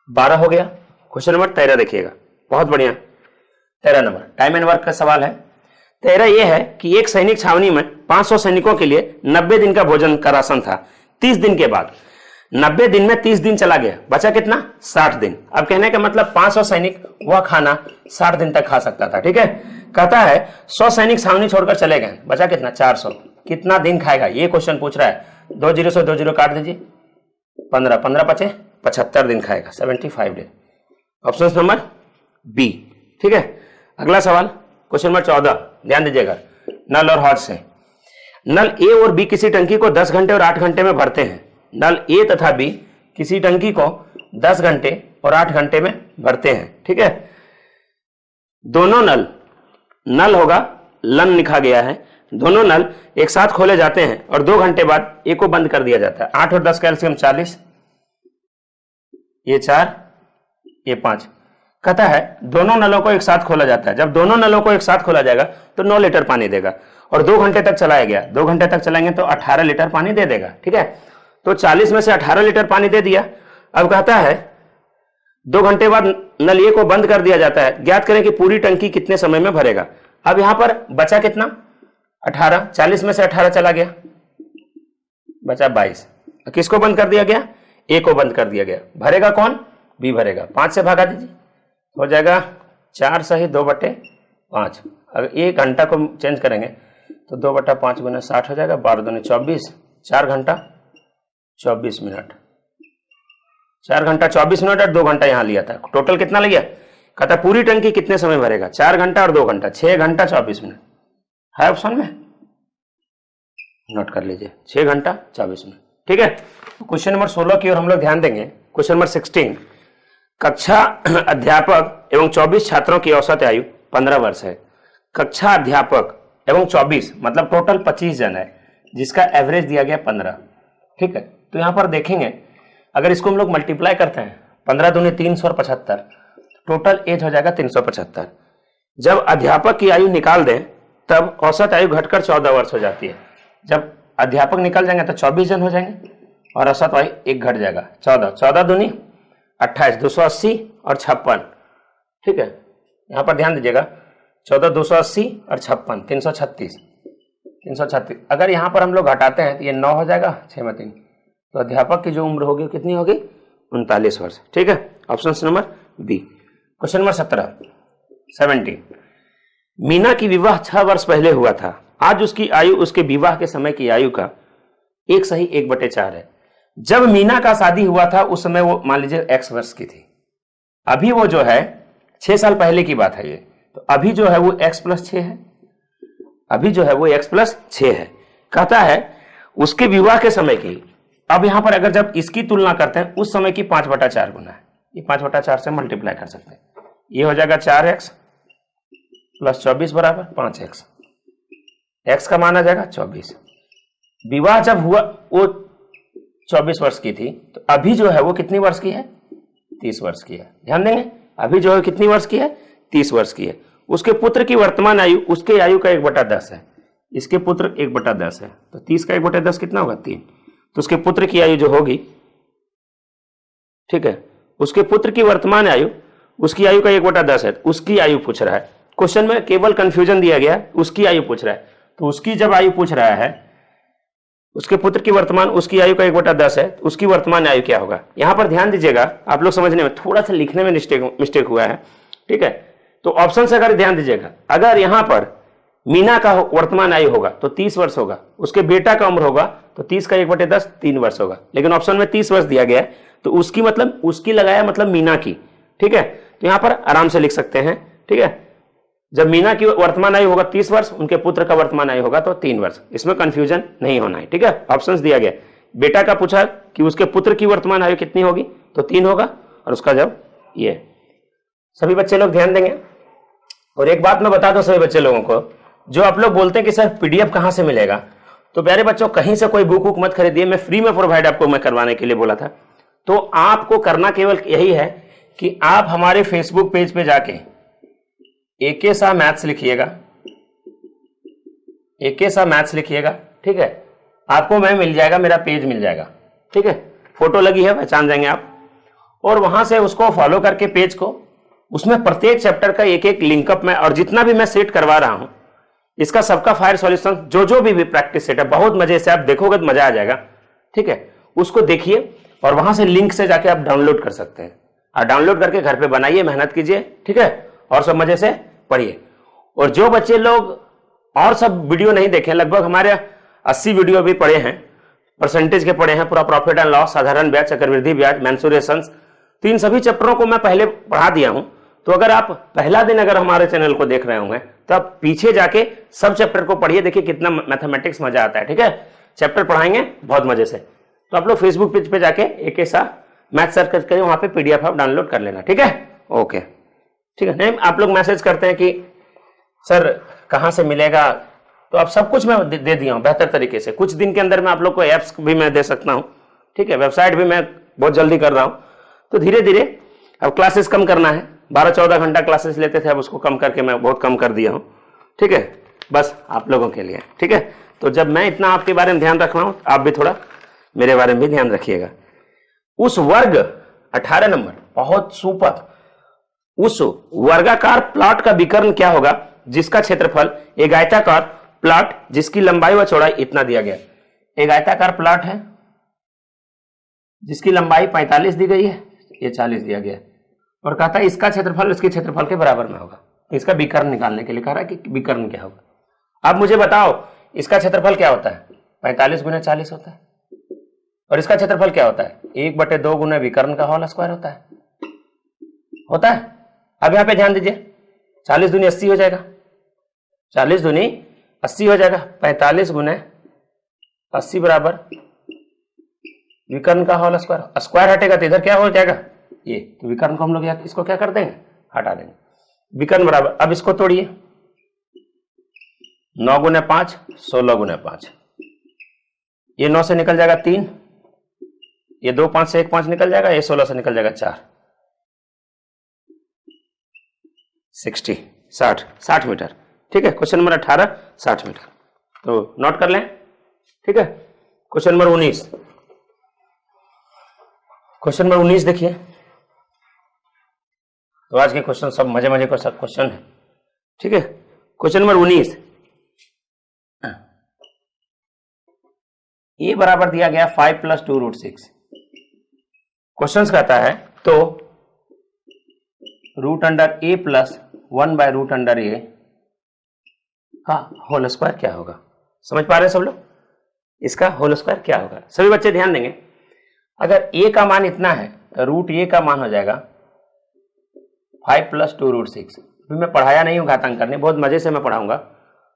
12 हो गया। क्वेश्चन नंबर 13 देखिएगा, बहुत बढ़िया। 13 नंबर टाइम एंड वर्क का सवाल है। 13 यह है कि एक सैनिक छावनी में 500 सैनिकों के लिए 90 दिन का भोजन का राशन था। 30 दिन के बाद 90 दिन में 30 दिन चला गया, बचा कितना, 60 दिन। अब कहने का मतलब 500 सैनिक वह खाना 60 दिन तक खा सकता था। ठीक है, कहता है 100 सैनिक छावनी छोड़कर चले गए, बचा कितना, 400, कितना दिन खाएगा, ये क्वेश्चन पूछ रहा है। 2 0 से 2 0 काट दीजिए, 15, 15 बचे 75 दिन खाएगा, 75 डे। Option number B. ठीक है, अगला सवाल क्वेश्चन नंबर 14, ध्यान दीजिएगा, नल और हौज से। नल ए और बी किसी टंकी को 10 घंटे और 8 घंटे में भरते हैं। नल ए तथा बी किसी टंकी को 10 घंटे और 8 घंटे में भरते हैं। ठीक है, दोनों नल होगा, लन लिखा गया है, दोनों नल एक साथ खोले जाते हैं और 2 घंटे बाद एक को बंद कर दिया जाता है। 8 और 10 का एलसीएम 40, ये 4, ये 5। कहता है दोनों नलों को एक साथ खोला जाता है। जब दोनों नलों को एक साथ खोला जाएगा तो 9 लीटर पानी देगा और 2 घंटे तक चलाया गया, 2 घंटे तक चलाएंगे तो 18 लीटर पानी दे देगा। ठीक है, तो 40 में से 18 लीटर पानी दे दिया। अब कहता है 2 घंटे बाद नल ए को बंद कर दिया जाता है, ज्ञात करें कि पूरी टंकी कितने समय में भरेगा। अब यहां पर बचा कितना, 18, 40 में से 18 चला गया, बचा 22। किसको बंद कर दिया गया, ए को बंद कर दिया गया। भरेगा कौन, बी भरेगा। 5 से भागा दीजिए, हो जाएगा 4 सही 2/5। अगर 1 घंटा को चेंज करेंगे तो 2/5 गुना 60 हो जाएगा, 12 दूनी 24, 4 घंटा 24 मिनट, 4 घंटा 24 मिनट और 2 घंटा यहां लिया था, टोटल कितना लिया। कहता पूरी टंकी कितने समय भरेगा, 4 घंटा और 2 घंटा, 6 घंटा 24 मिनट है ऑप्शन में, नोट कर लीजिए, 6 घंटा 24 मिनट। ठीक है, क्वेश्चन नंबर 16 की ओर हम लोग ध्यान देंगे। क्वेश्चन नंबर 16, कक्षा अध्यापक एवं 24 छात्रों की औसत आयु 15 वर्ष है। कक्षा अध्यापक एवं 24 मतलब टोटल 25 जन है, जिसका एवरेज दिया गया 15। ठीक है, तो यहां पर देखेंगे अगर इसको हम लोग मल्टीप्लाई करते हैं 15 दूनी 375, टोटल एज हो जाएगा 375। जब अध्यापक की आयु निकाल दें तब औसत आयु घटकर 14 वर्ष हो जाती है। जब अध्यापक निकल जाएंगे तो 24 जन हो जाएंगे और औसत आयु एक घट जाएगा 14। 14 दूनी 28, 280 और 56। ठीक है, यहां पर ध्यान दीजिएगा 14, 280 और 56, 336। अगर यहां पर हम लोग घटाते हैं तो ये 9 हो जाएगा, 6 में 3, तो अध्यापक की जो उम्र होगी कितनी होगी? 39 वर्ष। ठीक है, option number B. Question number 70। Meena की विवाह 6 वर्ष पहले हुआ था। आज उसकी आयु उसके विवाह के समय की आयु का 1/4 है। जब मीना का शादी हुआ था उस समय वो मान लीजिए x वर्ष की थी। अभी वो जो है 6 साल पहले की बात है ये, तो अभी जो है वो x+6 है। अभी जो है वो x+6 है। कहता है उसके विवाह के समय की, अब यहां पर अगर जब इसकी तुलना करते हैं उस समय की 5/4 गुना है, ये 5/4 से मल्टीप्लाई कर सकते हैं। ये हो जाएगा 4x + 24 बराबर 5x। x का मान आ जाएगा 24। विवाह जब हुआ वो 24 वर्ष की थी, तो अभी जो है वो कितनी वर्ष की है? 30 वर्ष की है। ध्यान देंगे, अभी जो है कितनी वर्ष की है? 30 वर्ष की है। उसके पुत्र की वर्तमान आयु उसके आयु का 1/10 है। इसके पुत्र 1/10 है, तो 30 का 1/10 कितना होगा? 3। तो उसके पुत्र की आयु जो होगी, ठीक है, उसके पुत्र की वर्तमान आयु उसकी आयु का 1/10 है, उसकी आयु पूछ रहा है। क्वेश्चन में केवल कंफ्यूजन दिया गया, उसकी आयु पूछ रहा है, तो उसकी जब आयु पूछ रहा है, उसके पुत्र की वर्तमान उसकी आयु का 1/10 है, तो उसकी वर्तमान आयु क्या होगा? यहां पर ध्यान दीजिएगा, आप लोग समझने में थोड़ा सा लिखने में मिस्टेक हुआ है। ठीक है, तो ऑप्शन से अगर ध्यान दीजिएगा, अगर यहां पर मीना का वर्तमान आयु होगा तो 30 वर्ष होगा, उसके बेटा का उम्र होगा तो 30 का 1/10 3 वर्ष होगा, लेकिन ऑप्शन में 30 वर्ष दिया गया है, तो उसकी मतलब उसकी लगाया मतलब मीना की। ठीक है, तो यहां पर आराम से लिख सकते हैं। ठीक है, जब मीना की वर्तमान आयु होगा 30 वर्ष, उनके पुत्र का वर्तमान आयु होगा तो 3 वर्ष। इसमें कंफ्यूजन नहीं होना है। ठीक है, ऑप्शंस दिया गया, बेटा का पूछा कि उसके पुत्र की वर्तमान आयु कितनी होगी, तो 3 होगा, और उसका जवाब ये। सभी बच्चे लोग ध्यान देंगे। और एक बात मैं बता दूं सभी बच्चे लोगों को, जो आप लोग बोलते हैं कि सर पीडीएफ कहां से मिलेगा, तो प्यारे बच्चों कहीं से कोई बुक मत खरीदिए, मैं फ्री में प्रोवाइड आपको मैं करवाने के लिए बोला था। तो आपको करना केवल यही है कि आप हमारे फेसबुक पेज पे जाके एके शाह मैथ्स लिखिएगा, एके शाह मैथ्स लिखिएगा। ठीक है, आपको मैं मिल जाएगा, मेरा पेज मिल जाएगा। ठीक है, फोटो लगी है, पहचान जाएंगे आप, और वहां से उसको फॉलो करके पेज को, उसमें प्रत्येक चैप्टर का एक एक लिंकअप में, और जितना भी मैं सेट करवा रहा हूं इसका सबका फायर सॉल्यूशन जो भी प्रैक्टिस सेट है, बहुत मजे से आप देखोगे तो मजा आ जाएगा। ठीक है, उसको देखिए और वहां से लिंक से जाके आप डाउनलोड कर सकते हैं, और डाउनलोड करके घर पे बनाइए, मेहनत कीजिए। ठीक है, और सब मजे से पढ़िए। और जो बच्चे लोग और सब वीडियो नहीं देखे, लगभग हमारे 80 वीडियो भी पढ़े हैं, परसेंटेज के पढ़े हैं, पूरा प्रॉफिट एंड लॉस, साधारण ब्याज, चक्रवृद्धि ब्याज, मेंसुरेशंस, तो इन सभी चैप्टरों को मैं पहले पढ़ा दिया हूं। तो अगर आप पहला दिन अगर हमारे चैनल को देख रहे होंगे तो आप पीछे जाके सब चैप्टर को पढ़िए, देखिए कितना मैथमेटिक्स मजा आता है। ठीक है, चैप्टर पढ़ाएंगे बहुत मजे से। तो आप लोग फेसबुक पेज पे जाके एके शाह मैथ सर्च करके वहां पे पीडीएफ आप डाउनलोड कर लेना। ठीक है, ओके, ठीक है। नहीं, आप लोग मैसेज करते हैं कि सर कहां से मिलेगा, तो आप सब कुछ मैं दे दिया हूं बेहतर तरीके से। कुछ दिन के अंदर मैं आप लोग को एप्स भी मैं दे सकता हूं। ठीक है, वेबसाइट भी मैं बहुत जल्दी कर रहा हूं। तो धीरे धीरे अब क्लासेस कम करना है, 12-14 घंटा क्लासेस लेते थे, अब उसको कम करके मैं बहुत कम कर दिया हूं। ठीक है, बस आप लोगों के लिए। ठीक है, तो जब मैं इतना आपके बारे में ध्यान रख रहा हूं, आप भी थोड़ा मेरे बारे में भी ध्यान रखिएगा। उस वर्ग 18 नंबर, बहुत सुपर। उस वर्गाकार प्लॉट का विकर्ण क्या होगा जिसका क्षेत्रफल एक आयताकार प्लॉट जिसकी लंबाई व चौड़ाई इतना दिया गया। एक आयताकार प्लॉट है जिसकी लंबाई 45 दी गई है, ये 40 दिया गया है, और कहता है इसका क्षेत्रफल इसके क्षेत्रफल के बराबर में होगा। इसका विकर्ण निकालने के लिए कह रहा है कि विकर्ण क्या होगा। अब मुझे बताओ इसका क्षेत्रफल क्या होता है? 45 गुना 40 होता है, और इसका क्षेत्रफल क्या होता है? 1/2 गुना विकर्ण का होल स्क्वायर होता है। अब यहां पे ध्यान दीजिए, 40 दूनी 80 हो जाएगा, 40 दूनी 80 हो जाएगा, 45 गुना 80 बराबर विकर्ण का होल स्क्वायर। स्क्वायर हटेगा तो इधर क्या हो जाएगा? ये, तो विकर्ण को हम लोग इसको क्या कर देंगे? हटा देंगे। विकर्ण बराबर, अब इसको तोड़िए, 9 गुना 5 16 गुना 5, ये 9 से निकल जाएगा 3, ये 2 5 से 1 5 निकल जाएगा, ये 16 से निकल जाएगा 4, 60 मीटर। ठीक है, क्वेश्चन नंबर 18 60 मीटर, तो नोट कर लें। ठीक है, क्वेश्चन नंबर 19, क्वेश्चन नंबर 19 देखिए। तो आज के क्वेश्चन सब मजे मजे का सब क्वेश्चन है। ठीक है, क्वेश्चन नंबर 19, ए बराबर दिया गया 5 + 2√6। क्वेश्चन कहता है तो √a + 1/√a का होल स्क्वायर क्या होगा। समझ पा रहे हैं सब लोग, इसका होल स्क्वायर क्या होगा। सभी बच्चे ध्यान देंगे, अगर a का मान इतना है तो √a का मान हो जाएगा 5 + 2√6। अभी मैं पढ़ाया नहीं हूं घातांक करने, बहुत मजे से मैं पढ़ाऊंगा,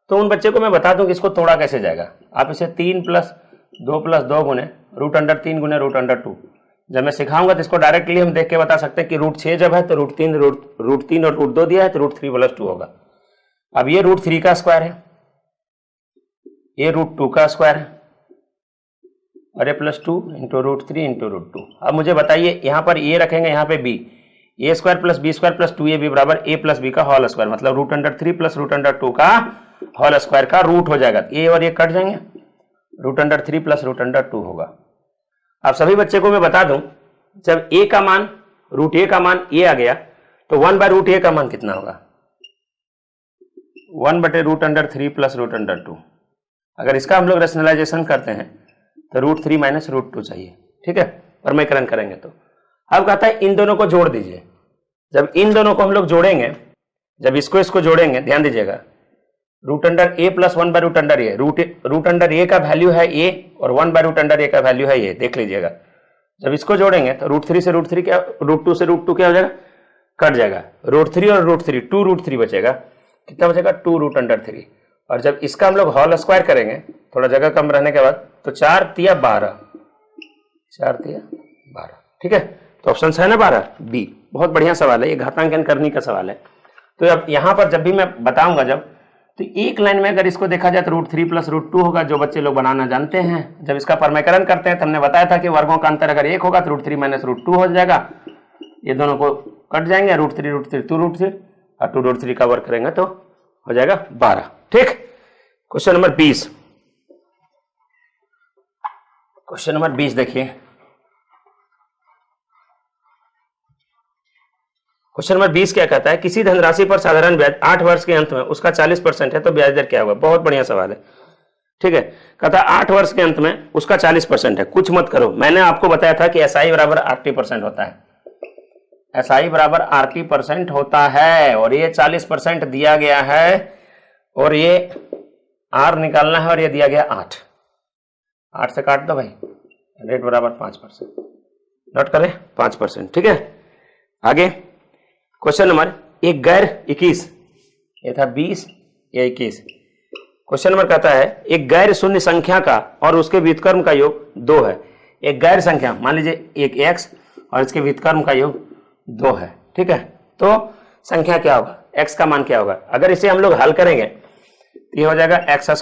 तो उन बच्चे को मैं बता दूं कि इसको तोड़ा कैसे जाएगा। आप इसे 3 + 2 + 2 गुने √3 गुने √2, जब मैं सिखाऊंगा तो इसको डायरेक्टली हम देख के बता सकते हैं कि √6 जब है तो √3 और √2 दिया है तो √3 + 2 होगा। अब ये √3 का स्क्वायर है, ये √2 का स्क्वायर है, और ये +2 × √3 × √2। अब मुझे बताइए, यहां पर ए रखेंगे, यहां पे बी, a² + b² + 2ab बराबर a + b का होल स्क्वायर, मतलब √3 + √2 का होल स्क्वायर का रूट हो जाएगा। ए और ये कट जाएंगे, √3 + √2 होगा। अब सभी बच्चे को मैं बता दूं, जब a का मान √a का मान a आ गया तो 1/√a का मान कितना होगा, 1/√3 + √2। अगर इसका हम लोग रेशनलाइजेशन करते हैं तो √3 - √2 चाहिए। ठीक है, परमीकरण करेंगे तो अब कहता है इन दोनों को जोड़ दीजिए। जब इन दोनों को हम लोग जोड़ेंगे, जब इसको जोड़ेंगे, ध्यान दीजिएगा, √a + 1/√a, √a का वैल्यू है a और 1/√a का वैल्यू है a, देख लीजिएगा। जब इसको जोड़ेंगे तो √3 से √3 क्या, √2 से √2 क्या हो जाएगा, कट जाएगा, √3 और √3 2√3 बचेगा, कितना बचेगा 2√3। और जब इसका हम लोग होल स्क्वायर करेंगे, थोड़ा जगह कम रहने के बाद, तो 4 × 12, 4 × 12। ठीक है, तो ऑप्शन है ना 12 बी। बहुत बढ़िया सवाल है, ये घातांकन करने का सवाल है। तो अब यहां पर जब भी मैं बताऊंगा, जब तो एक लाइन में अगर इसको देखा जाए तो √3 + √2 होगा, जो बच्चे लोग बनाना जानते हैं। जब इसका परमीकरण करते हैं तो हमने बताया था कि वर्गों का अंतर अगर 1 होगा तो √3 - √2 हो जाएगा, ये दोनों को कट जाएंगे, √3 2√3 और 2√3 का वर्ग करेंगे तो हो जाएगा 12। ठीक, क्वेश्चन नंबर 20, क्वेश्चन नंबर 20 देखिए। क्वेश्चन नंबर 20 क्या कहता है, किसी धनराशि पर साधारण ब्याज 8 वर्ष के अंत में उसका 40% है तो ब्याज दर क्या होगा। बहुत बढ़िया सवाल है। ठीक है, कहता है 8 वर्ष के अंत में उसका 40% है। कुछ मत करो, मैंने आपको बताया था कि SI बराबर RT% होता है, SI बराबर RT% होता है, और ये 40% दिया गया है, और ये R निकालना है, और ये दिया गया 8 से काट दो भाई, रेट बराबर 5%, नोट करें 5%। ठीक है, आगे क्वेश्चन नंबर एक गैर 21, ये था 20, ये 21। क्वेश्चन नंबर कहता है एक गैर शून्य संख्या का और उसके व्युत्क्रम का योग 2 है। एक गैर संख्या, मान लीजिए एक x और इसके व्युत्क्रम का योग 2 है। ठीक है, तो संख्या क्या होगा, x का मान क्या होगा। अगर इसे हम लोग हल करेंगे तो ये हो जाएगा x² +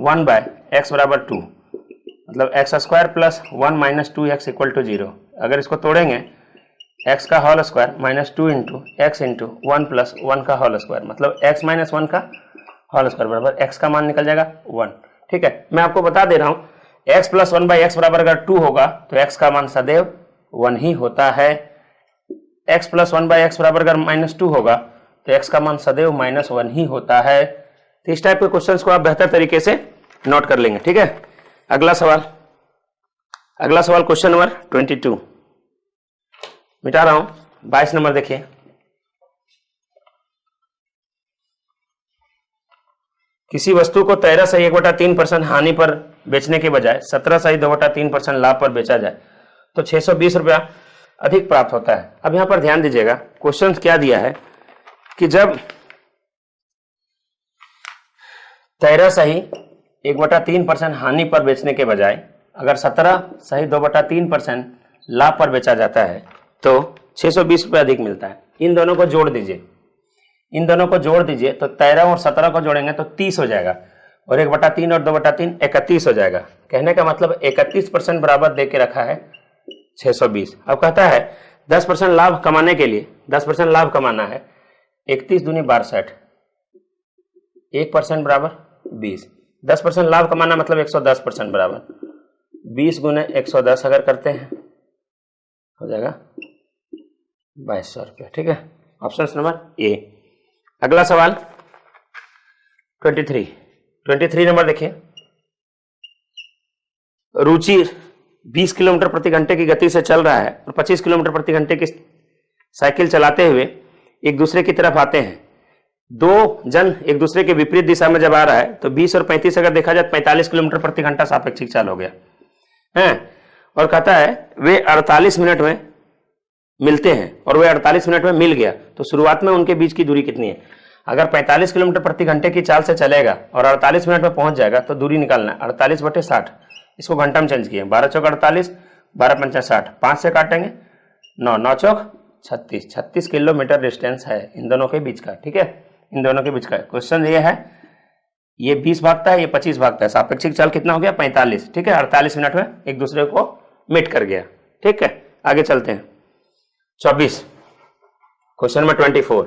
1/x बराबर 2, मतलब x² + 1 - 2x = 0। अगर इसको तोड़ेंगे, x का होल स्क्वायर -2 × x × 1 + 1 का होल स्क्वायर, मतलब x - 1 का होल स्क्वायर बराबर x का मान निकल जाएगा 1। ठीक है, मैं आपको बता दे रहा हूं x + 1/x बराबर अगर 2 होगा तो x का मान सदैव 1 ही होता है। x + 1/x बराबर अगर -2 होगा तो x का मान सदैव -1 ही होता है। तो इस टाइप के क्वेश्चंस को आप बेहतर तरीके से नोट कर लेंगे। ठीक है, अगला सवाल क्वेश्चन नंबर 22 मिटा रहा हूं, 22 नंबर देखिए। किसी वस्तु को 13.1/3% हानि पर बेचने के बजाय 17.2/3% लाभ पर बेचा जाए तो 620 रुपया अधिक प्राप्त होता है। अब यहां पर ध्यान दीजिएगा, क्वेश्चन क्या दिया है कि जब 13.1/3% हानि पर बेचने के बजाय अगर 17.2/3% लाभ पर बेचा जाता है तो 620 रुपये अधिक मिलता है। इन दोनों को जोड़ दीजिए, तो 13 और 17 को जोड़ेंगे तो 30 हो जाएगा, और 1/3 और 2/3 31 हो जाएगा। कहने का मतलब 31% बराबर दे के रखा है 620। अब कहता है 10% लाभ कमाने के लिए 10% लाभ कमाना है, 31 दूनी 62, 1% बराबर 20। 10% लाभ कमाना मतलब 110% बराबर 20 गुने 110 अगर करते हैं हो जाएगा 2200 रुपया। ठीक है, ऑप्शन नंबर ए। अगला सवाल 23 नंबर देखिए। रुचि 20 किलोमीटर प्रति घंटे की गति से चल रहा है और 25 किलोमीटर प्रति घंटे की साइकिल चलाते हुए एक दूसरे की तरफ आते हैं। दो जन एक दूसरे के विपरीत दिशा में जब आ रहा है तो 20 और 35 अगर देखा जाए 45 किलोमीटर प्रति घंटा सापेक्षिक चाल हो गया है। और कहता है वे 48 मिनट में मिलते हैं और वे 48 मिनट में मिल गया तो शुरुआत में उनके बीच की दूरी कितनी है। अगर 45 किलोमीटर प्रति घंटे की चाल से चलेगा और 48 मिनट में पहुंच जाएगा तो दूरी निकालना है 48/60। इसको घंटा में चेंज किए, 12 चौक 48, 12 पंचा 60, 5 से काटेंगे 9, 9 चौक 36, 36 किलोमीटर डिस्टेंस है इन दोनों के बीच का। ठीक है, इन दोनों के बीच का क्वेश्चन ये है, ये 20 भागता है, ये 25 भागता है, सापेक्षिक चाल कितना हो गया 45। ठीक है, 48 मिनट में एक दूसरे को मीट कर गया। ठीक है, आगे चलते हैं। 24 क्वेश्चन नंबर 24,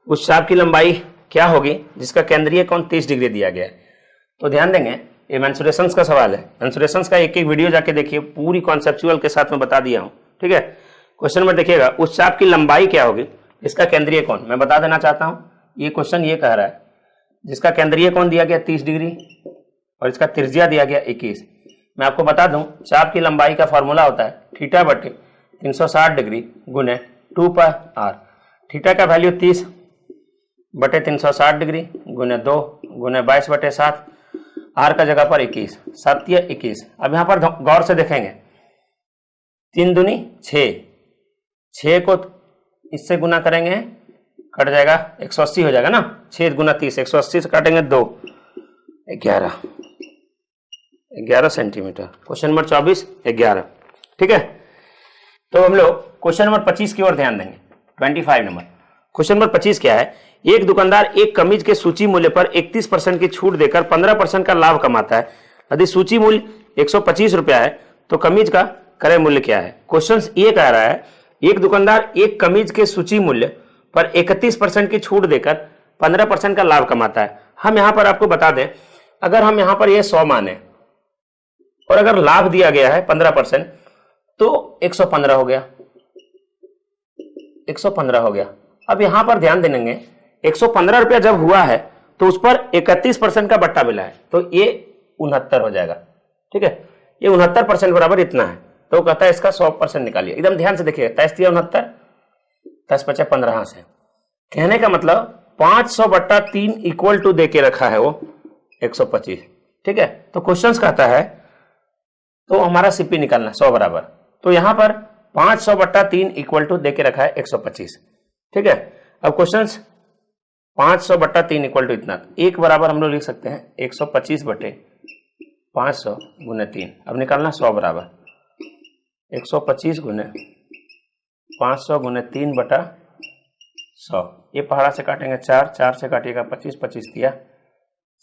उस चाप की लंबाई क्या होगी जिसका केंद्रीय कोण 30 डिग्री दिया गया है। तो ध्यान देंगे ये मेंसुरेशंस का सवाल है, मेंसुरेशंस का एक एक वीडियो जाके देखिए, पूरी कॉन्सेप्चुअल के साथ में बता दिया हूं। ठीक है, क्वेश्चन नंबर देखिएगा, उस चाप की लंबाई क्या होगी इसका केंद्रीय कोण। मैं बता देना चाहता हूं, ये क्वेश्चन ये कह रहा है जिसका केंद्रीय कोण दिया गया 30 डिग्री और इसका त्रिज्या दिया गया 21। मैं आपको बता दूं चाप की लंबाई का फॉर्मूला होता है थीटा बटे 360 डिग्री गुने 2πr। थीटा का वैल्यू 30 बटे 360 डिग्री गुने 2 गुने 22/7, आर का जगह पर 21, 7 या 21। अब यहां पर गौर से देखेंगे 3 दूनी 6, 6 को इससे गुना करेंगे कट जाएगा 180 हो जाएगा ना, 6 गुना 30, 180 से काटेंगे 2, 11 सेंटीमीटर। Question number 24 11। ठीक है, तो हम लोग क्वेश्चन नंबर 25 की ओर ध्यान देंगे। 25 नंबर क्वेश्चन नंबर 25 क्या है, एक दुकानदार एक कमीज के सूची मूल्य पर 31% की छूट देकर 15% का लाभ कमाता है। यदि सूची मूल्य 125 रुपया है तो कमीज का क्रय मूल्य क्या है। क्वेश्चन ये कह रहा है एक दुकानदार एक कमीज के सूची मूल्य पर 31% की छूट देकर 15% का लाभ कमाता है। हम यहां पर आपको बता दें, अगर हम यहां पर ये 100 माने और अगर लाभ दिया गया है 15% तो 115 हो गया, 115 हो गया। अब यहां पर ध्यान देंगे 115 रुपया जब हुआ है तो उस पर 31% का बट्टा मिला है तो ये 69 हो जाएगा। ठीक है, ये 69% बराबर इतना है, तो कहता है इसका 100% निकालिए। एकदम ध्यान से देखिए, 23 दिया 69, 10 बचे 15 से। कहने का मतलब 500/3 इक्वल टू दे के रखा है वो 125। ठीक है, तो क्वेश्चन कहता है तो हमारा सीपी निकालना 100 बराबर, तो यहां पर 500/3 इक्वल टू दे के रखा है 125। ठीक है, अब क्वेश्चन 500/3 इक्वल टू इतना, एक बराबर हम लोग लिख सकते हैं 125/500 गुने 3। अब निकालना 100 बराबर 125 गुने 500 गुने 3/100। ये पहाड़ा से काटेंगे 4, 4 से काटिएगा 25, 25 दिया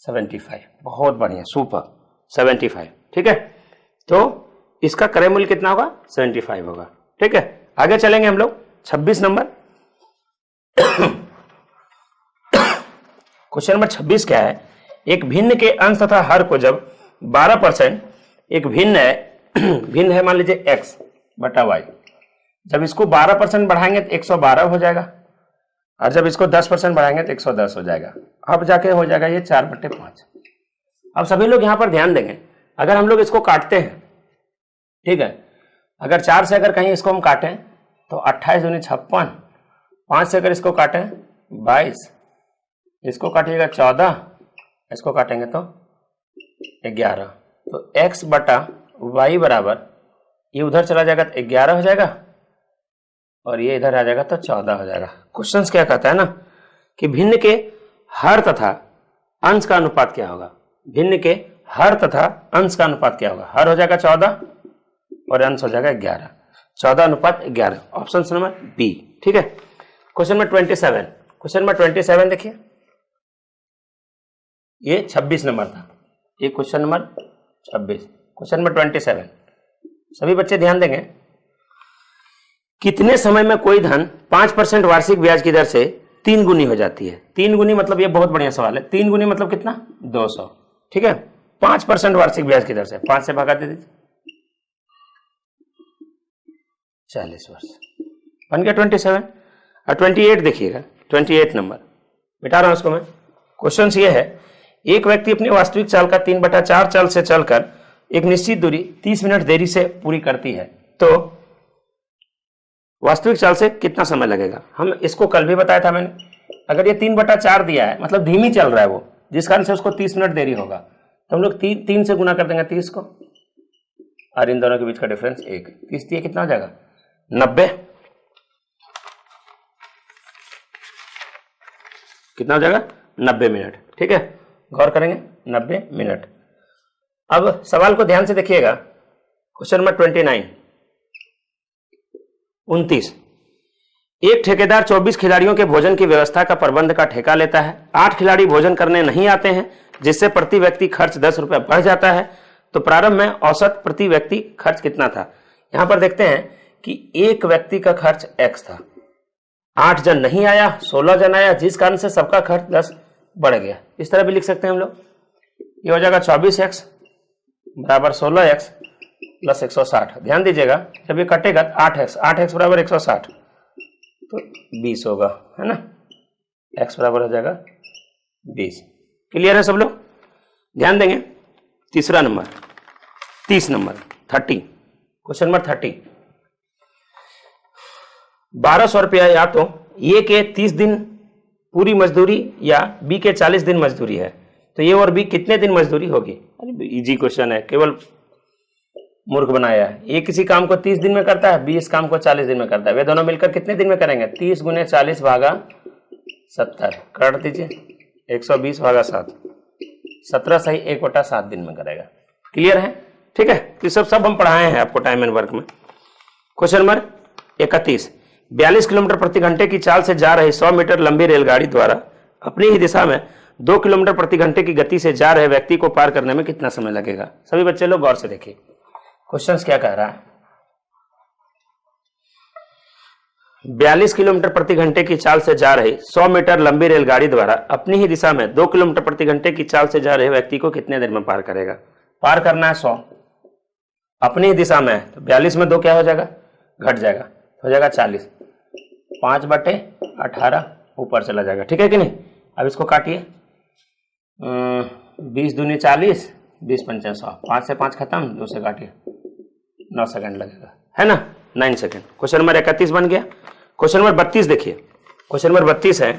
75। बहुत बढ़िया, सुपर 75। ठीक है, तो इसका क्रय मूल्य कितना होगा 75 होगा। ठीक है, आगे चलेंगे हम लोग 26 नंबर। क्वेश्चन नंबर 26 क्या है, एक भिन्न के अंश तथा हर को जब 12%, एक भिन्न है मान लीजिए x बटा y, जब इसको 12% बढ़ाएंगे तो 112 हो जाएगा और जब इसको 10% बढ़ाएंगे तो 110 हो जाएगा। अब जाके हो जाएगा ये 4/5। अब सभी लोग यहां पर ध्यान देंगे, अगर हम लोग इसको काटते हैं, ठीक है, अगर 4 से अगर कहीं इसको हम काटें तो 28 दूनी 56, 5 से अगर इसको काटें 22, इसको काटिएगा 14, इसको काटेंगे तो 11, तो x बटा y बराबर ये उधर चला जाएगा तो 11 हो जाएगा और ये इधर आ जाएगा तो 14 हो जाएगा। क्वेश्चन क्या कहता है ना कि भिन्न के हर तथा अंश का अनुपात क्या होगा। भिन्न के हर तथा अंश का अनुपात क्या होगा। हर हो जाएगा 14 और अंश हो जाएगा 11, 14:11, ऑप्शन नंबर बी। ठीक है, क्वेश्चन नंबर 27। क्वेश्चन नंबर 27 देखिए, ये 26 नंबर था, ये क्वेश्चन नंबर 26। क्वेश्चन नंबर 27, सभी बच्चे ध्यान देंगे। कितने समय में कोई धन 5% वार्षिक ब्याज की दर से 3 गुनी हो जाती है? 3 गुनी मतलब, ये बहुत बढ़िया सवाल है। 3 गुनी मतलब कितना? 200। ठीक है, 5% वार्षिक ब्याज की दर से 5 से भगा दे दीजिए, 40 वर्ष बन गया 27। और 28 देखिएगा, 28 नंबर बिठा रहा हूं उसको मैं। क्वेश्चन ये है, एक व्यक्ति अपनी वास्तविक चाल का 3/4 चाल से चलकर एक निश्चित दूरी 30 मिनट देरी से पूरी करती है, तो वास्तविक चाल से कितना समय लगेगा? हम इसको कल भी बताया था मैंने। अगर ये 3/4 दिया है मतलब धीमी चल रहा है वो, जिस कारण से उसको 30 मिनट देरी होगा, तो हम लोग 3 से गुना कर देंगे 30 को, और इन दोनों के बीच का डिफरेंस 1। 30 दिए कितना हो जाएगा? 90। कितना हो जाएगा? 90 मिनट। ठीक है, गौर करेंगे, 90 मिनट। अब सवाल को ध्यान से देखिएगा, क्वेश्चन नंबर 29। एक ठेकेदार 24 खिलाड़ियों के भोजन की व्यवस्था का प्रबंध का ठेका लेता है। 8 खिलाड़ी भोजन करने नहीं आते हैं, जिससे प्रति व्यक्ति खर्च 10 रुपये बढ़ जाता है। तो प्रारंभ में औसत प्रति व्यक्ति खर्च कितना था? यहां पर देखते हैं कि एक व्यक्ति का खर्च x था, 8 जन नहीं आया, 16 जन आया, जिस कारण से सबका खर्च 10 बढ़ गया। इस तरह भी लिख सकते हैं हम लोग। ये हो जाएगा 24x बराबर 16x प्लस 160। ध्यान दीजिएगा, जब ये कटेगा 8x बराबर 160 तो 20 होगा, है ना। x बराबर हो जाएगा 20। क्लियर है सब लोग? ध्यान देंगे। तीसरा नंबर, 30 नंबर 30, क्वेश्चन नंबर 30। 1200 रुपया या तो ए के 30 दिन पूरी मजदूरी या बी के 40 दिन मजदूरी है, तो ये और बी कितने दिन मजदूरी होगी? अरे इजी क्वेश्चन है, केवल मूर्ख बनाया है। ये किसी काम को 30 दिन में करता है, बी इस काम को 40 दिन में करता है। वे दोनों मिलकर कितने दिन में करेंगे? 30 गुने 40 भागा 70 काट दीजिए, 120 भागा 7, 17 सही 1/7 दिन में करेगा। क्लियर है? ठीक है, तो सब हम पढ़ाए हैं आपको टाइम एंड वर्क में। Question number 31। 42 किलोमीटर प्रति घंटे की चाल से जा रही 100 मीटर लंबी रेलगाड़ी द्वारा अपनी ही दिशा में 2 किलोमीटर प्रति घंटे की गति से जा रहे व्यक्ति को पार करने में कितना समय लगेगा? सभी बच्चे लोग गौर से देखिए, क्वेश्चन क्या कह रहा है। 42 किलोमीटर प्रति घंटे की चाल से जा रही 100 मीटर लंबी रेलगाड़ी द्वारा अपनी ही दिशा में 2 किलोमीटर प्रति घंटे की चाल से जा रहे व्यक्ति को कितने देर में पार करेगा? पार करना है 100, अपनी ही दिशा में है, तो 42 में 2 क्या हो जाएगा? घट जाएगा, हो जाएगा 40, 5/18 ऊपर चला जाएगा। ठीक है कि नहीं? अब इसको काटिए, 20 दूनी 40, 20 पंचे 100, 5 से 5 खत्म, 2 से काटिए, 9 सेकंड लगेगा, है ना, 9 सेकंड। क्वेश्चन नंबर 31 बन गया। क्वेश्चन नंबर 32 देखिए, क्वेश्चन नंबर 32 है,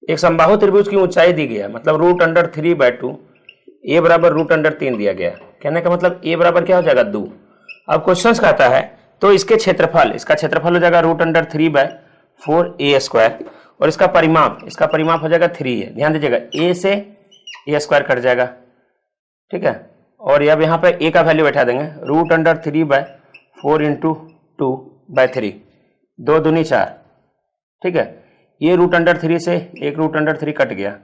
एक समबाहु त्रिभुज की ऊंचाई दी गई है, मतलब √3/2, ए बराबर √3 दिया गया। कहने का मतलब ए बराबर क्या हो जाएगा? 2। अब क्वेश्चन कहता है तो इसके क्षेत्रफल, इसका क्षेत्रफल हो जाएगा √3/4a², और इसका परिमाप हो जाएगा 3 है। ध्यान दीजिएगा, a से a² कट जाएगा, ठीक है, और अब यहाँ पे a का वैल्यू बैठा देंगे, √3/4 × 2/3, 2 दूनी 4, ठीक है। ये √3 से एक √3 कट गया,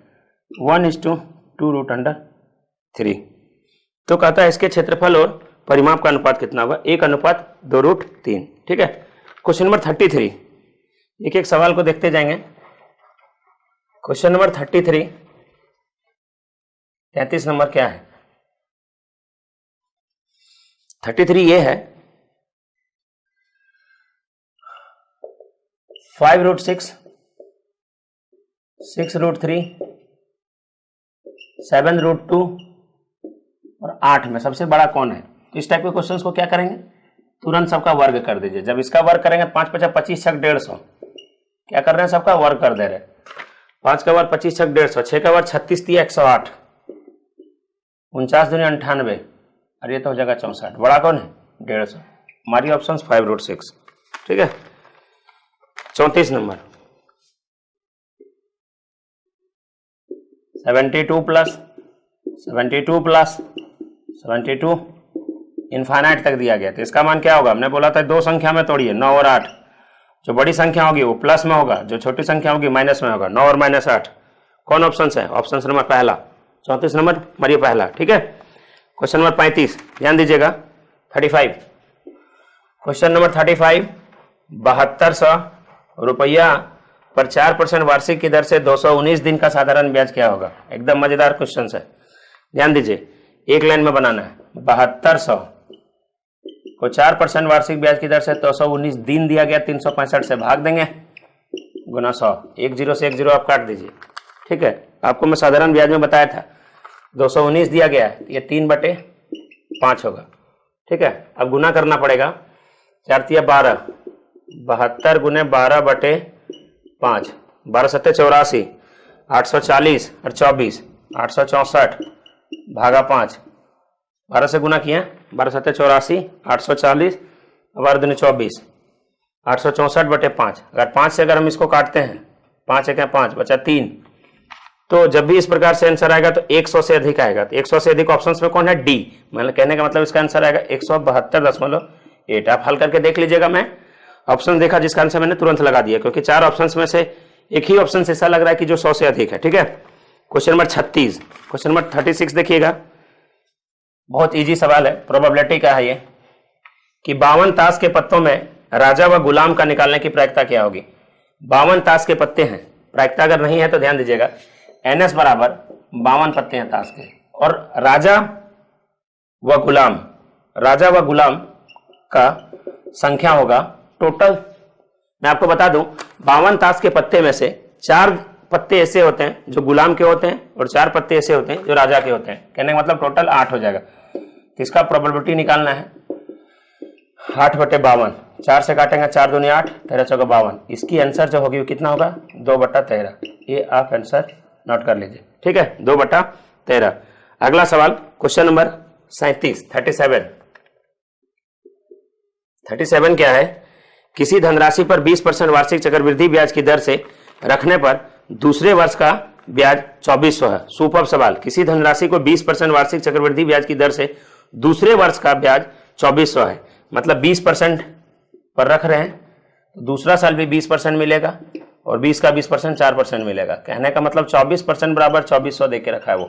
1:2√3। तो कहता है इसके क्षेत्रफल और परिमाप का अनुपात कितना होगा? 1:2√3। ठीक है। क्वेश्चन नंबर 33, एक एक सवाल को देखते जाएंगे। क्वेश्चन नंबर 33, 33 नंबर क्या है? 33 ये है, 5√6, 6√3, 7√2 और 8 में सबसे बड़ा कौन है? तो इस टाइप के क्वेश्चंस को क्या करेंगे? तुरंत सबका वर्ग कर दीजिए। जब इसका वर्ग करेंगे 5 × 5 = 25, 6 × 150, क्या कर रहे हैं? सबका वर्ग कर दे रहे। 5 का वर्ग 25, 6 × 150, 6 का वर्ग 36, 3 108, 49 दूनी 98, और ये तो हो जाएगा 64। बड़ा कौन है? 150। हमारी ऑप्शन 5√6। ठीक है। 34 नंबर, 72 प्लस 72 इनफाइनाइट तक दिया गया। तो इसका मान क्या होगा? हमने बोला था दो संख्या में तोड़िए, 9 और 8। जो बड़ी संख्या होगी वो प्लस में होगा, जो छोटी संख्या होगी माइनस में होगा। 9 और -8 कौन ऑप्शन है? ऑप्शन नंबर पहला। 34 नंबर मारिए पहला। ठीक है। क्वेश्चन नंबर 35, ध्यान दीजिएगा। 35, क्वेश्चन नंबर 35, 7200 रुपया पर 4% वार्षिक की दर से 219 दिन का साधारण ब्याज क्या होगा। एकदम मजेदार क्वेश्चन है, ध्यान दीजिए, एक लाइन में बनाना है। 7200 को 4% वार्षिक ब्याज की दर से 219 दिन दिया गया, 365 से भाग देंगे, गुना 100, एक जीरो से एक जीरो आप काट दीजिए। ठीक है, आपको मैं साधारण ब्याज में बताया था 219 दिया गया है, ये 3/5 होगा। ठीक है, अब गुना करना पड़ेगा, 4 तिया 12, 72 गुने 12/5, 12 सत्ते 84, 840 और 24, 864 भागा 5, 12 से गुना किया, 12 सत्ते 84, 840, 12 दूनी 24, 864/5। अगर 5 से अगर हम इसको काटते हैं, 5 एक 5 बचा 3, तो जब भी इस प्रकार से आंसर आएगा तो 100 से अधिक आएगा। तो 100 से अधिक ऑप्शंस में कौन है, डी। मतलब कहने का मतलब इसका आंसर आएगा 172.8। आप हल करके देख लीजिएगा, मैं ऑप्शन देखा जिसका आंसर मैंने तुरंत लगा दिया, क्योंकि 4 ऑप्शंस में से एक ही ऑप्शन ऐसा लग रहा है कि जो 100 से अधिक है। ठीक है, क्वेश्चन नंबर 36, क्वेश्चन नंबर 36 देखिएगा, बहुत इजी सवाल है, प्रोबेबिलिटी का है ये, कि 52 ताश के पत्तों में राजा व गुलाम का निकालने की प्रायिकता क्या होगी। 52 ताश के पत्ते हैं, प्रायिकता अगर नहीं है तो ध्यान दीजिएगा, NS बराबर 52 पत्ते हैं ताश के, और राजा व गुलाम का संख्या होगा टोटल। मैं आपको बता दूं, 52 ताश के पत्ते में से 4 पत्ते ऐसे होते हैं जो गुलाम के होते हैं और 4 पत्ते ऐसे होते हैं जो राजा के होते हैं। कहने का मतलब टोटल 8 हो जाएगा। तो इसका प्रोबेबिलिटी निकालना है 8/52, 4 से काटेंगे, 4 दूनी 8, 13 चौका 52। इसकी आंसर जो होगी वो कितना होगा, 2/13। ये आप आंसर नोट कर लीजिए। ठीक है, 2/13। अगला सवाल क्वेश्चन नंबर 37, 37 क्या है, किसी धनराशि पर 20% वार्षिक चक्रवृद्धि ब्याज की दर से रखने पर दूसरे वर्ष का ब्याज 2400 है। सुपर सवाल, किसी धनराशि को 20% वार्षिक चक्रवृद्धि ब्याज की दर से दूसरे वर्ष का ब्याज 2400 है। मतलब 20% पर रख रहे हैं, दूसरा साल भी 20% मिलेगा और 20 का 20% 4% मिलेगा। कहने का मतलब 24% बराबर 2400 दे के रखा है वो।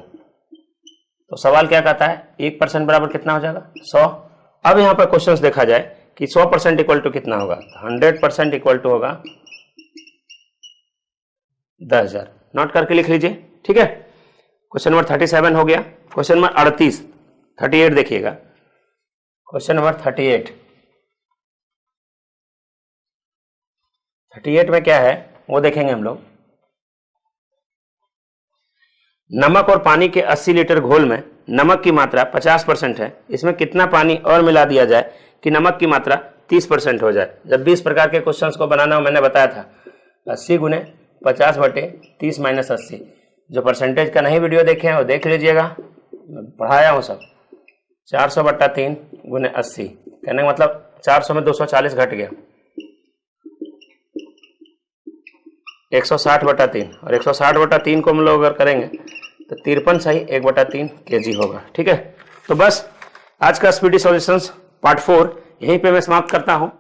तो सवाल क्या कहता है, 1% बराबर कितना हो जाएगा, 100। अब यहां पर क्वेश्चंस देखा जाए कि 100% इक्वल टू कितना होगा, 100% इक्वल टू होगा 10,000। नोट करके लिख लीजिए। ठीक है, क्वेश्चन नंबर 37 हो गया। क्वेश्चन नंबर 38 देखिएगा, क्वेश्चन नंबर 38 में क्या है वो देखेंगे हम लोग। नमक और पानी के 80 लीटर घोल में नमक की मात्रा 50% है, इसमें कितना पानी और मिला दिया जाए कि नमक की मात्रा 30% हो जाए। जब भी इस प्रकार के क्वेश्चंस को बनाना हो, मैंने बताया था 80 गुने 50/30 - 80। जो परसेंटेज का नहीं वीडियो देखे हैं वो देख लीजिएगा, पढ़ाया हूं सब। 400/3 गुने 80, कहने का मतलब 400 में 240 घट गया, 160/3, और 160/3 को हम लोग अगर करेंगे तो 53 सही 1/3 kg होगा। ठीक है, तो बस आज का स्पीडी सॉल्यूशंस पार्ट 4 यहीं पे मैं समाप्त करता हूं।